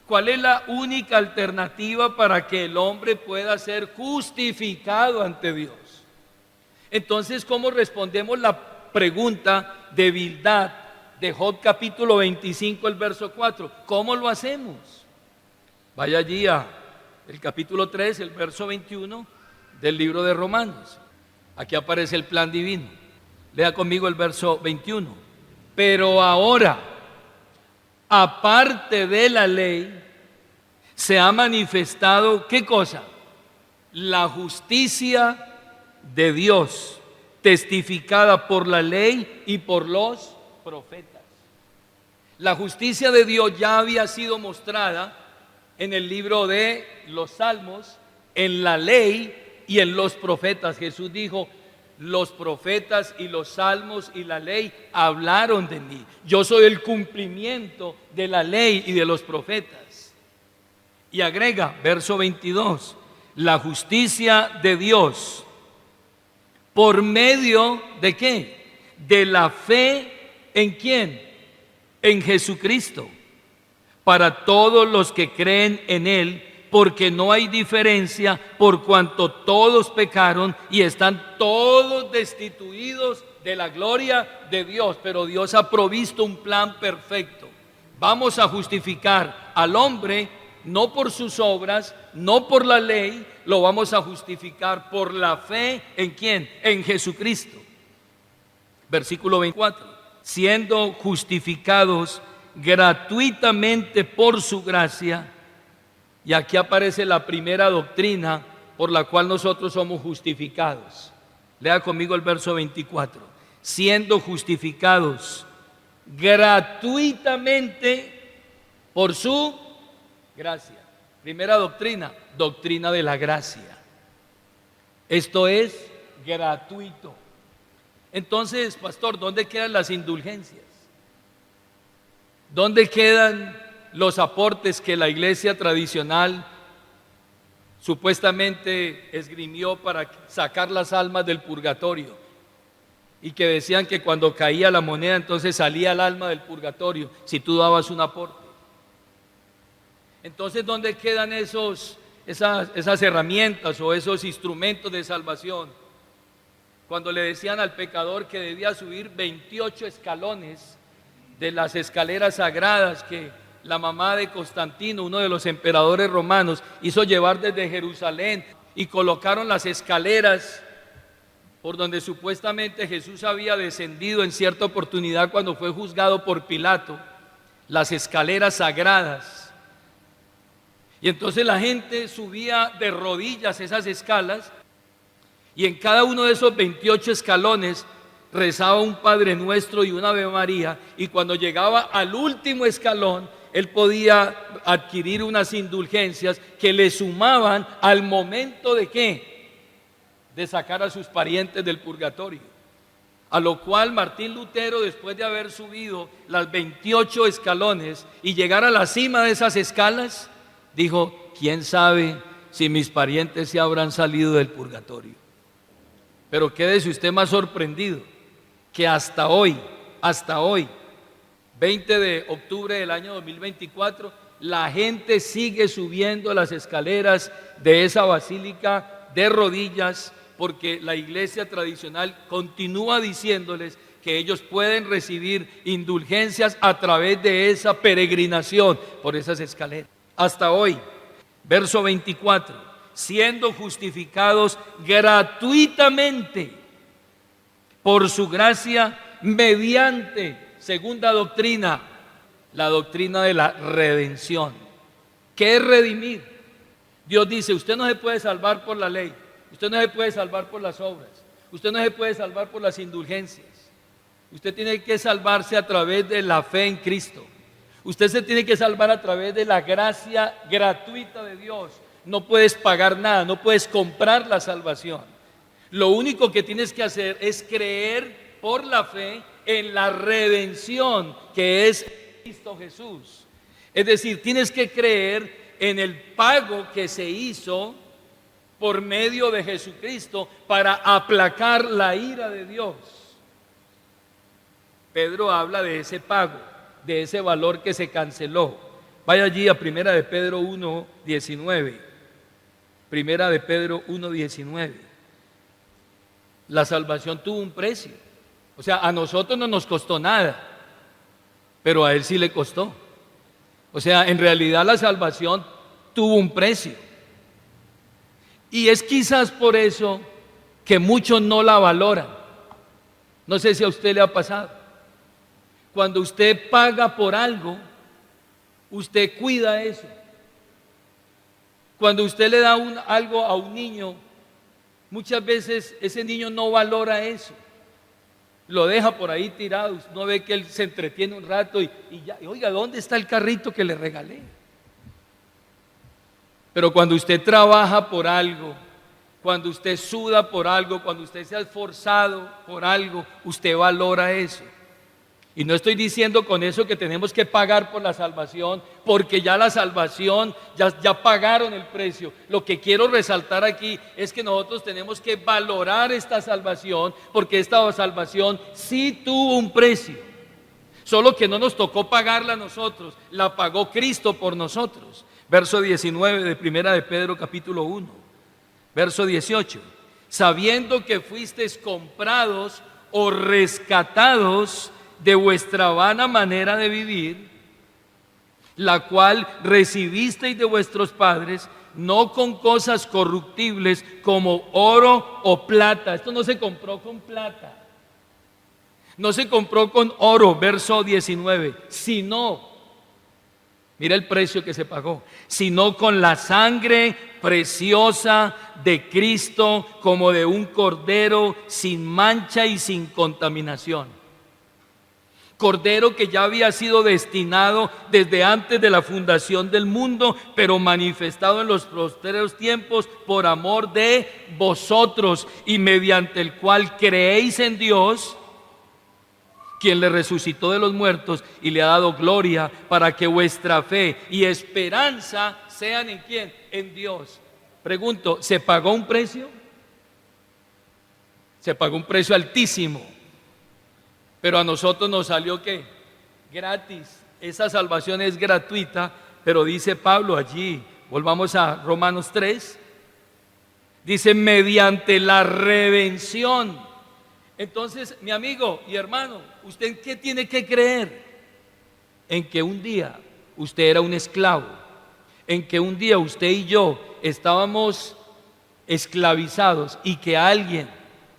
Speaker 1: ¿Cuál es la única alternativa para que el hombre pueda ser justificado ante Dios? Entonces, ¿cómo respondemos la pregunta de Bildad de Job capítulo 25, el verso 4? ¿Cómo lo hacemos? Vaya allí a el capítulo 3, el verso 21 del libro de Romanos. Aquí aparece el plan divino. Lea conmigo el verso 21. Pero ahora, aparte de la ley, se ha manifestado, ¿qué cosa? La justicia de Dios, testificada por la ley y por los profetas. La justicia de Dios ya había sido mostrada en el libro de los Salmos, en la ley y en los profetas. Jesús dijo: los profetas y los salmos y la ley hablaron de mí. Yo soy el cumplimiento de la ley y de los profetas. Y agrega, verso 22, la justicia de Dios. ¿Por medio de qué? De la fe ¿en quién? En Jesucristo. Para todos los que creen en Él, porque no hay diferencia, por cuanto todos pecaron y están todos destituidos de la gloria de Dios. Pero Dios ha provisto un plan perfecto. Vamos a justificar al hombre no por sus obras, no por la ley, lo vamos a justificar por la fe ¿en quién? En Jesucristo. Versículo 24. Siendo justificados gratuitamente por su gracia. Y aquí aparece la primera doctrina por la cual nosotros somos justificados. Lea conmigo el verso 24. Siendo justificados gratuitamente por su gracia. Primera doctrina, doctrina de la gracia. Esto es gratuito. Entonces, pastor, ¿dónde quedan las indulgencias? ¿Dónde quedan los aportes que la iglesia tradicional supuestamente esgrimió para sacar las almas del purgatorio? Y que decían que cuando caía la moneda entonces salía el alma del purgatorio si tú dabas un aporte. Entonces, ¿dónde quedan esas herramientas o esos instrumentos de salvación? Cuando le decían al pecador que debía subir 28 escalones de las escaleras sagradas que la mamá de Constantino, uno de los emperadores romanos, hizo llevar desde Jerusalén, y colocaron las escaleras por donde supuestamente Jesús había descendido en cierta oportunidad cuando fue juzgado por Pilato, las escaleras sagradas. Y entonces la gente subía de rodillas esas escalas, y en cada uno de esos 28 escalones rezaba un Padre Nuestro y una Ave María, y cuando llegaba al último escalón, él podía adquirir unas indulgencias que le sumaban al momento de ¿qué? De sacar a sus parientes del purgatorio. A lo cual Martín Lutero, después de haber subido las 28 escalones y llegar a la cima de esas escalas, dijo: ¿quién sabe si mis parientes se habrán salido del purgatorio? Pero quédese usted más sorprendido que hasta hoy, 20 de octubre del año 2024, la gente sigue subiendo las escaleras de esa basílica de rodillas, porque la iglesia tradicional continúa diciéndoles que ellos pueden recibir indulgencias a través de esa peregrinación por esas escaleras. Hasta hoy, verso 24, siendo justificados gratuitamente por su gracia mediante, segunda doctrina, la doctrina de la redención. ¿Qué es redimir? Dios dice: usted no se puede salvar por la ley, usted no se puede salvar por las obras, usted no se puede salvar por las indulgencias. Usted tiene que salvarse a través de la fe en Cristo. Usted se tiene que salvar a través de la gracia gratuita de Dios. No puedes pagar nada, no puedes comprar la salvación. Lo único que tienes que hacer es creer por la fe en la redención que es Cristo Jesús. Es decir, tienes que creer en el pago que se hizo por medio de Jesucristo para aplacar la ira de Dios. Pedro habla de ese pago, de ese valor que se canceló. Vaya allí a Primera de Pedro 1:19. Primera de Pedro 1:19. La salvación tuvo un precio. O sea, a nosotros no nos costó nada, pero a Él sí le costó. O sea, en realidad la salvación tuvo un precio. Y es quizás por eso que muchos no la valoran. No sé si a usted le ha pasado. Cuando usted paga por algo, usted cuida eso. Cuando usted le da algo a un niño, muchas veces ese niño no valora eso. Lo deja por ahí tirado, no ve que él se entretiene un rato y ya, oiga, ¿dónde está el carrito que le regalé? Pero cuando usted trabaja por algo, cuando usted suda por algo, cuando usted se ha esforzado por algo, usted valora eso. Y no estoy diciendo con eso que tenemos que pagar por la salvación, porque ya la salvación, ya pagaron el precio. Lo que quiero resaltar aquí es que nosotros tenemos que valorar esta salvación, porque esta salvación sí tuvo un precio. Solo que no nos tocó pagarla a nosotros, la pagó Cristo por nosotros. Verso 19 de Primera de Pedro capítulo 1. Verso 18. Sabiendo que fuisteis comprados o rescatados de vuestra vana manera de vivir, la cual recibisteis de vuestros padres, no con cosas corruptibles como oro o plata. Esto no se compró con plata, no se compró con oro, verso 19, sino, mira el precio que se pagó, sino con la sangre preciosa de Cristo, como de un cordero sin mancha y sin contaminación. Cordero que ya había sido destinado desde antes de la fundación del mundo, pero manifestado en los postreros tiempos por amor de vosotros, y mediante el cual creéis en Dios, quien le resucitó de los muertos y le ha dado gloria, para que vuestra fe y esperanza sean ¿en quién? En Dios. Pregunto, ¿se pagó un precio? Se pagó un precio altísimo, pero a nosotros nos salió ¿qué? Gratis. Esa salvación es gratuita, pero dice Pablo allí, volvamos a Romanos 3, dice mediante la redención. Entonces, mi amigo y hermano, ¿usted en qué tiene que creer? En que un día usted era un esclavo, en que un día usted y yo estábamos esclavizados y que alguien,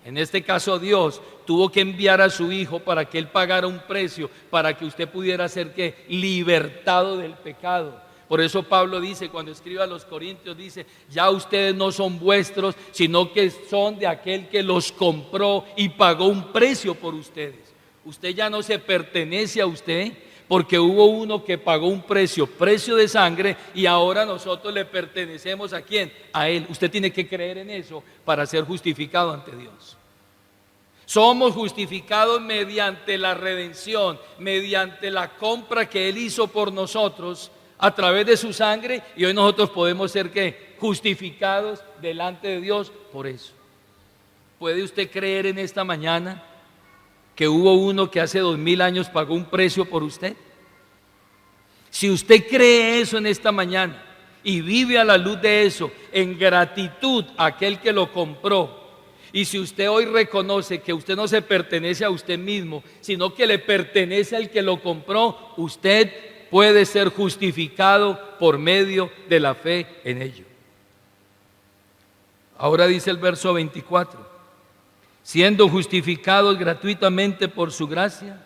Speaker 1: en este caso Dios, tuvo que enviar a su Hijo para que Él pagara un precio, para que usted pudiera ser ¿qué? Libertado del pecado. Por eso Pablo dice, cuando escribe a los Corintios, dice, ya ustedes no son vuestros, sino que son de aquel que los compró y pagó un precio por ustedes. Usted ya no se pertenece a usted, porque hubo uno que pagó un precio de sangre, y ahora nosotros le pertenecemos ¿a quién? A Él. Usted tiene que creer en eso para ser justificado ante Dios. Somos justificados mediante la redención, mediante la compra que Él hizo por nosotros a través de su sangre, y hoy nosotros podemos ser ¿qué? Justificados delante de Dios por eso. ¿Puede usted creer en esta mañana que hubo uno que hace 2000 años pagó un precio por usted? Si usted cree eso en esta mañana y vive a la luz de eso, en gratitud a aquel que lo compró, y si usted hoy reconoce que usted no se pertenece a usted mismo, sino que le pertenece al que lo compró, usted puede ser justificado por medio de la fe en ello. Ahora dice el verso 24, siendo justificados gratuitamente por su gracia,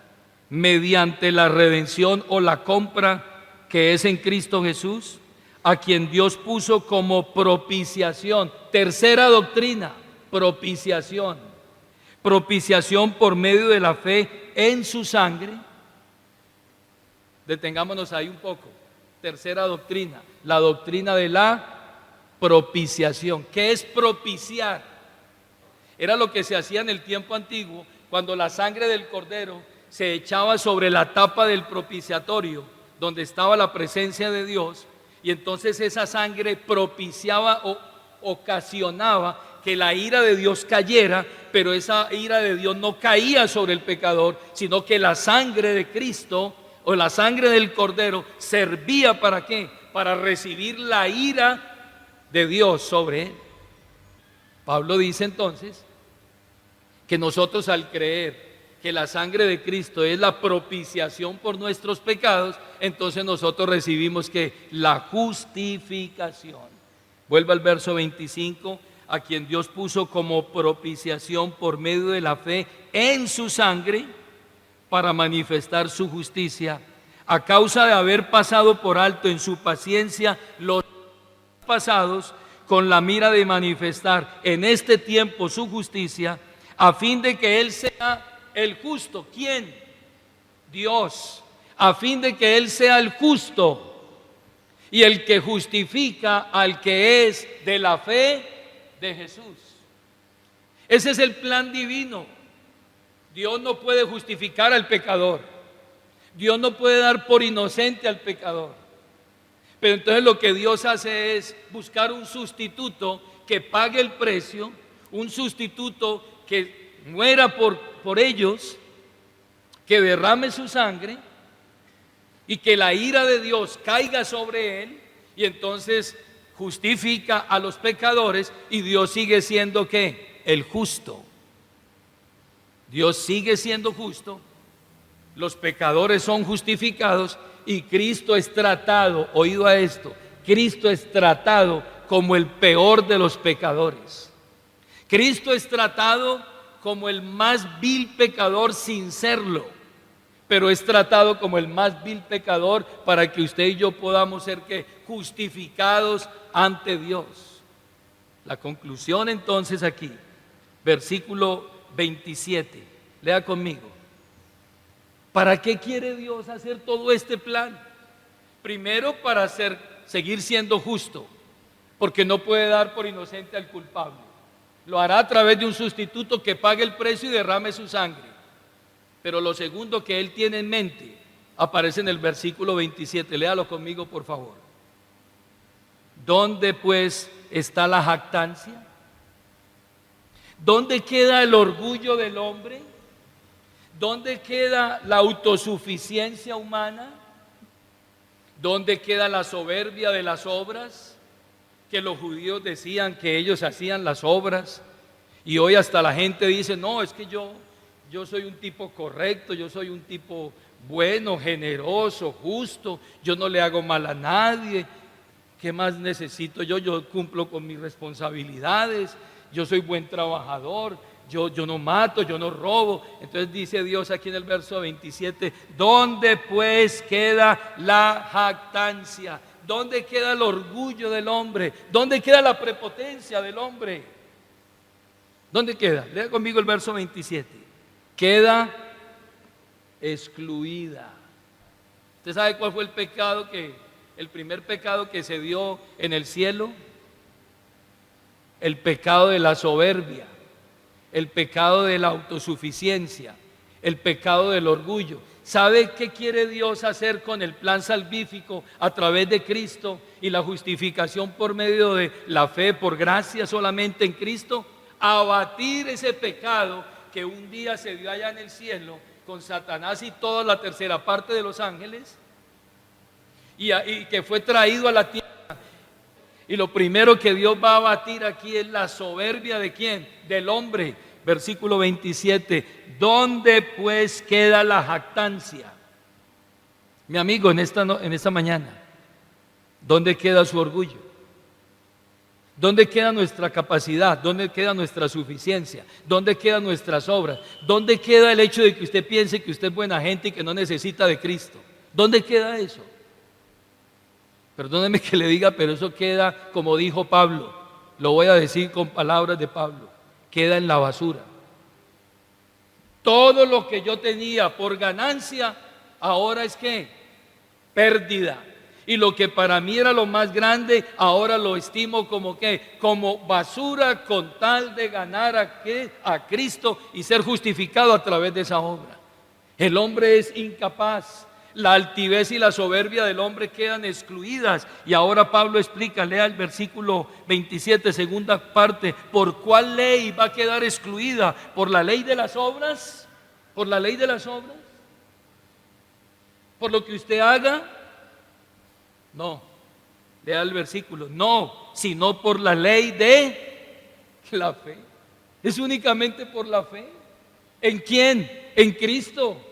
Speaker 1: mediante la redención o la compra que es en Cristo Jesús, a quien Dios puso como propiciación. Tercera doctrina, propiciación. Propiciación por medio de la fe en su sangre. Detengámonos ahí un poco. Tercera doctrina, la doctrina de la propiciación. ¿Qué es propiciar? Era lo que se hacía en el tiempo antiguo, cuando la sangre del cordero se echaba sobre la tapa del propiciatorio, donde estaba la presencia de Dios, y entonces esa sangre propiciaba o ocasionaba que la ira de Dios cayera, pero esa ira de Dios no caía sobre el pecador, sino que la sangre de Cristo o la sangre del cordero servía ¿para qué? Para recibir la ira de Dios sobre él. Pablo dice entonces que nosotros, al creer que la sangre de Cristo es la propiciación por nuestros pecados, entonces nosotros recibimos que la justificación. Vuelva al verso 25, a quien Dios puso como propiciación por medio de la fe en su sangre, para manifestar su justicia, a causa de haber pasado por alto en su paciencia los pasados, con la mira de manifestar en este tiempo su justicia, a fin de que Él sea el justo. ¿Quién? Dios. A fin de que Él sea el justo y el que justifica al que es de la fe de Jesús. Ese es el plan divino. Dios no puede justificar al pecador. Dios no puede dar por inocente al pecador. Pero entonces lo que Dios hace es buscar un sustituto que pague el precio, un sustituto que muera por ellos, que derrame su sangre y que la ira de Dios caiga sobre él, y entonces justifica a los pecadores, y Dios sigue siendo ¿qué? El justo. Dios sigue siendo justo, los pecadores son justificados y Cristo es tratado, oído a esto, Cristo es tratado como el peor de los pecadores. Cristo es tratado como el más vil pecador sin serlo, pero es tratado como el más vil pecador para que usted y yo podamos ser ¿qué? Justificados ante Dios. La conclusión entonces aquí, versículo 27, lea conmigo. ¿Para qué quiere Dios hacer todo este plan? Primero, para seguir siendo justo, porque no puede dar por inocente al culpable. Lo hará a través de un sustituto que pague el precio y derrame su sangre. Pero lo segundo que Él tiene en mente aparece en el versículo 27. Léalo conmigo, por favor. ¿Dónde pues está la jactancia? ¿Dónde queda el orgullo del hombre? ¿Dónde queda la autosuficiencia humana? ¿Dónde queda la soberbia de las obras? Que los judíos decían que ellos hacían las obras, y hoy hasta la gente dice, no, es que yo soy un tipo correcto, yo soy un tipo bueno, generoso, justo, yo no le hago mal a nadie, ¿qué más necesito yo? Yo cumplo con mis responsabilidades, yo soy buen trabajador, yo no mato, yo no robo. Entonces dice Dios aquí en el verso 27, ¿dónde pues queda la jactancia? ¿Dónde queda el orgullo del hombre? ¿Dónde queda la prepotencia del hombre? ¿Dónde queda? Lea conmigo el verso 27. Queda excluida. ¿Usted sabe cuál fue el primer pecado que se dio en el cielo? El pecado de la soberbia, el pecado de la autosuficiencia, el pecado del orgullo. ¿Sabe qué quiere Dios hacer con el plan salvífico a través de Cristo y la justificación por medio de la fe por gracia solamente en Cristo? Abatir ese pecado que un día se dio allá en el cielo con Satanás y toda la tercera parte de los ángeles, y que fue traído a la tierra. Y lo primero que Dios va a abatir aquí es la soberbia ¿de quién? Del hombre. Versículo 27, ¿dónde pues queda la jactancia? Mi amigo, en esta mañana, ¿dónde queda su orgullo? ¿Dónde queda nuestra capacidad? ¿Dónde queda nuestra suficiencia? ¿Dónde quedan nuestras obras? ¿Dónde queda el hecho de que usted piense que usted es buena gente y que no necesita de Cristo? ¿Dónde queda eso? Perdóneme que le diga, pero eso queda, como dijo Pablo, lo voy a decir con palabras de Pablo, queda en la basura. Todo lo que yo tenía por ganancia, ahora es ¿qué? Pérdida. Y lo que para mí era lo más grande, ahora lo estimo como ¿qué? Como basura, con tal de ganar a Cristo y ser justificado a través de esa obra. El hombre es incapaz. La altivez y la soberbia del hombre quedan excluidas. Y ahora Pablo explica, lea el versículo 27, segunda parte. ¿Por cuál ley va a quedar excluida? ¿Por la ley de las obras? ¿Por la ley de las obras? ¿Por lo que usted haga? No. Lea el versículo. No, sino por la ley de la fe. Es únicamente por la fe. ¿En quién? En Cristo.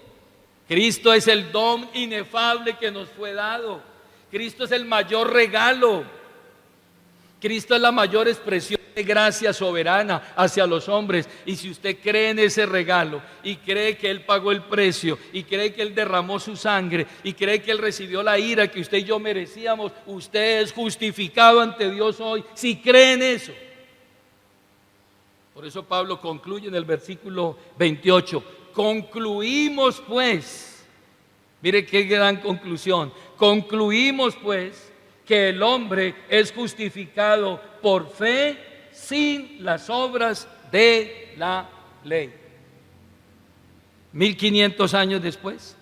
Speaker 1: Cristo es el don inefable que nos fue dado. Cristo es el mayor regalo. Cristo es la mayor expresión de gracia soberana hacia los hombres. Y si usted cree en ese regalo y cree que Él pagó el precio y cree que Él derramó su sangre y cree que Él recibió la ira que usted y yo merecíamos, usted es justificado ante Dios hoy si cree en eso. Por eso Pablo concluye en el versículo 28. Concluimos pues, mire qué gran conclusión, concluimos pues que el hombre es justificado por fe sin las obras de la ley. 1500 años después,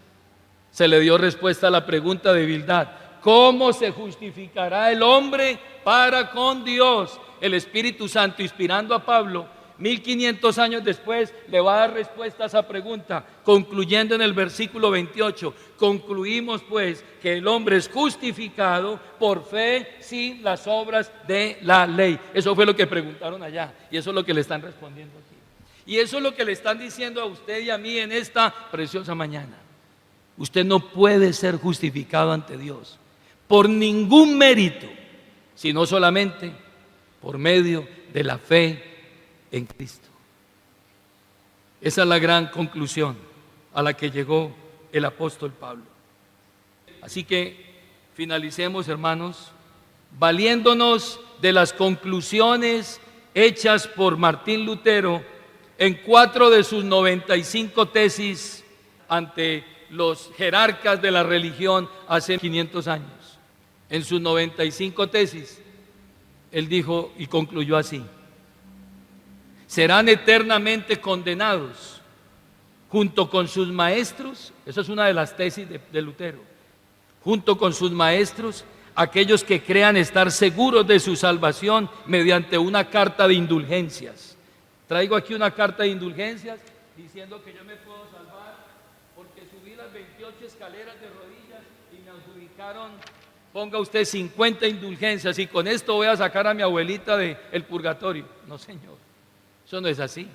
Speaker 1: se le dio respuesta a la pregunta de Bildad: ¿cómo se justificará el hombre para con Dios? El Espíritu Santo, inspirando a Pablo, 1500 años después, le va a dar respuesta a esa pregunta, concluyendo en el versículo 28. Concluimos pues que el hombre es justificado por fe sin las obras de la ley. Eso fue lo que preguntaron allá, y eso es lo que le están respondiendo aquí. Y eso es lo que le están diciendo a usted y a mí en esta preciosa mañana. Usted no puede ser justificado ante Dios por ningún mérito, sino solamente por medio de la fe en Cristo. Esa es la gran conclusión a la que llegó el apóstol Pablo. Así que finalicemos, hermanos, valiéndonos de las conclusiones hechas por Martín Lutero en 4 de sus 95 tesis ante los jerarcas de la religión hace 500 años. En sus 95 tesis, él dijo y concluyó así: serán eternamente condenados junto con sus maestros. Esa es una de las tesis de Lutero. Junto con sus maestros, aquellos que crean estar seguros de su salvación mediante una carta de indulgencias. Traigo aquí una carta de indulgencias diciendo que yo me puedo salvar porque subí las 28 escaleras de rodillas y me adjudicaron, ponga usted, 50 indulgencias, y con esto voy a sacar a mi abuelita del purgatorio. No, señor, eso no es así.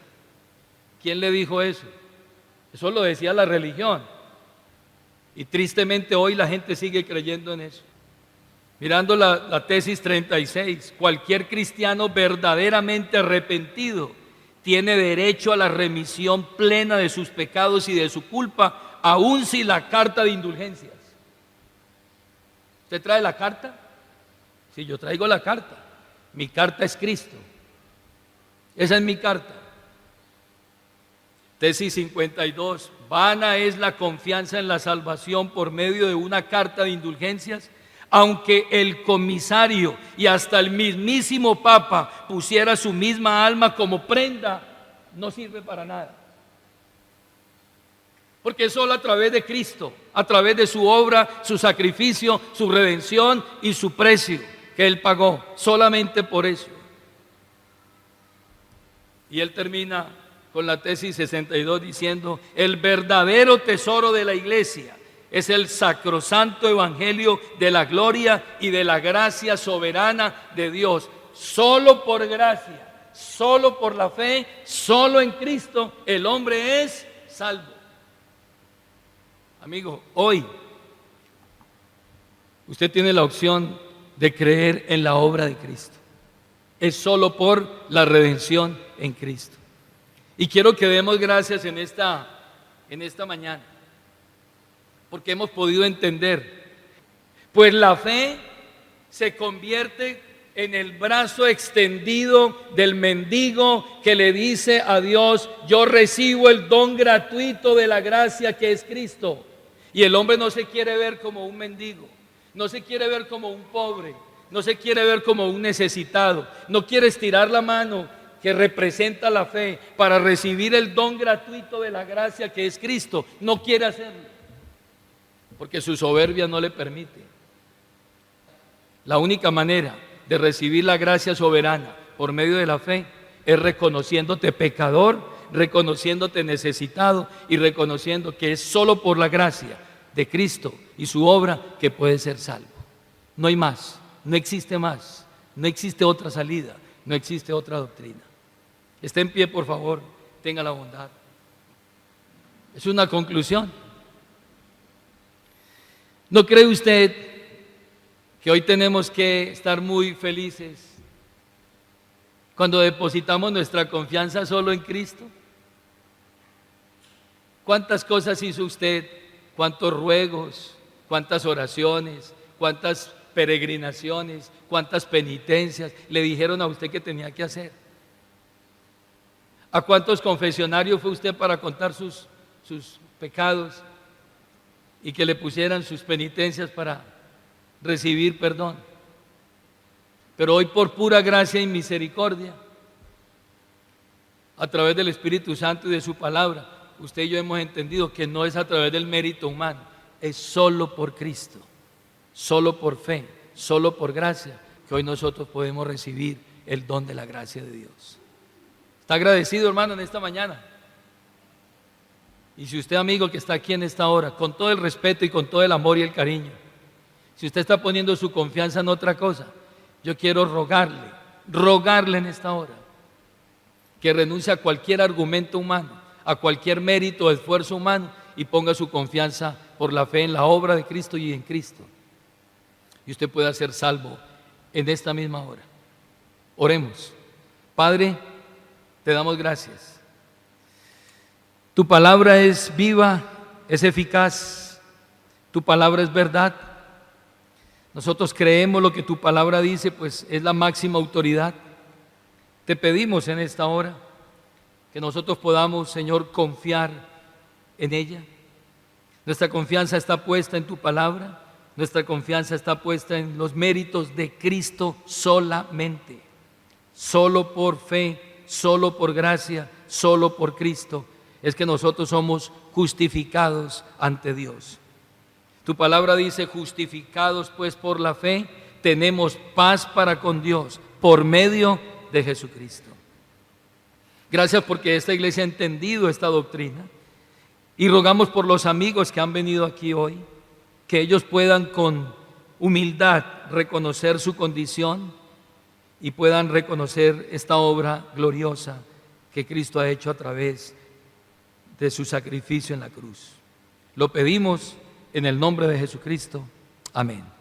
Speaker 1: ¿Quién le dijo eso? Eso lo decía la religión, y tristemente hoy la gente sigue creyendo en eso. Mirando la tesis 36, cualquier cristiano verdaderamente arrepentido tiene derecho a la remisión plena de sus pecados y de su culpa, aun sin la carta de indulgencias. ¿Usted trae la carta? Sí, yo traigo la carta. Mi carta es Cristo. Esa es mi carta. Tesis 52. Vana es la confianza en la salvación por medio de una carta de indulgencias, aunque el comisario y hasta el mismísimo Papa pusiera su misma alma como prenda, no sirve para nada. Porque solo a través de Cristo, a través de su obra, su sacrificio, su redención y su precio que Él pagó, solamente por eso. Y él termina con la tesis 62 diciendo: el verdadero tesoro de la iglesia es el sacrosanto evangelio de la gloria y de la gracia soberana de Dios. Solo por gracia, solo por la fe, solo en Cristo el hombre es salvo. Amigo, hoy usted tiene la opción de creer en la obra de Cristo. Es solo por la redención en Cristo. Y quiero que demos gracias en esta mañana, porque hemos podido entender, pues la fe se convierte en el brazo extendido del mendigo que le dice a Dios: yo recibo el don gratuito de la gracia que es Cristo. Y el hombre no se quiere ver como un mendigo, no se quiere ver como un pobre, no se quiere ver como un necesitado, no quiere estirar la mano que representa la fe para recibir el don gratuito de la gracia que es Cristo. No quiere hacerlo porque su soberbia no le permite. La única manera de recibir la gracia soberana por medio de la fe es reconociéndote pecador, reconociéndote necesitado y reconociendo que es solo por la gracia de Cristo y su obra que puedes ser salvo. No hay más, no existe más, no existe otra salida, no existe otra doctrina. Esté en pie, por favor, tenga la bondad. Es una conclusión. ¿No cree usted que hoy tenemos que estar muy felices cuando depositamos nuestra confianza solo en Cristo? ¿Cuántas cosas hizo usted? ¿Cuántos ruegos? ¿Cuántas oraciones? ¿Cuántas peregrinaciones? ¿Cuántas penitencias le dijeron a usted que tenía que hacer? ¿A cuántos confesionarios fue usted para contar sus pecados y que le pusieran sus penitencias para recibir perdón? Pero hoy, por pura gracia y misericordia, a través del Espíritu Santo y de su palabra, usted y yo hemos entendido que no es a través del mérito humano, es solo por Cristo, solo por fe, solo por gracia, que hoy nosotros podemos recibir el don de la gracia de Dios. ¿Está agradecido, hermano, en esta mañana? Y si usted, amigo, que está aquí en esta hora, con todo el respeto y con todo el amor y el cariño, si usted está poniendo su confianza en otra cosa, yo quiero rogarle en esta hora, que renuncie a cualquier argumento humano, a cualquier mérito o esfuerzo humano y ponga su confianza por la fe en la obra de Cristo y en Cristo. Y usted pueda ser salvo en esta misma hora. Oremos. Padre, te damos gracias. Tu palabra es viva, es eficaz, tu palabra es verdad. Nosotros creemos lo que tu palabra dice, pues es la máxima autoridad. Te pedimos en esta hora que nosotros podamos, Señor, confiar en ella. Nuestra confianza está puesta en tu palabra, nuestra confianza está puesta en los méritos de Cristo solamente. Solo por fe, solo por gracia, solo por Cristo es que nosotros somos justificados ante Dios. Tu palabra dice: justificados pues por la fe, tenemos paz para con Dios por medio de Jesucristo. Gracias porque esta iglesia ha entendido esta doctrina y rogamos por los amigos que han venido aquí hoy, que ellos puedan con humildad reconocer su condición y puedan reconocer esta obra gloriosa que Cristo ha hecho a través de su sacrificio en la cruz. Lo pedimos en el nombre de Jesucristo. Amén.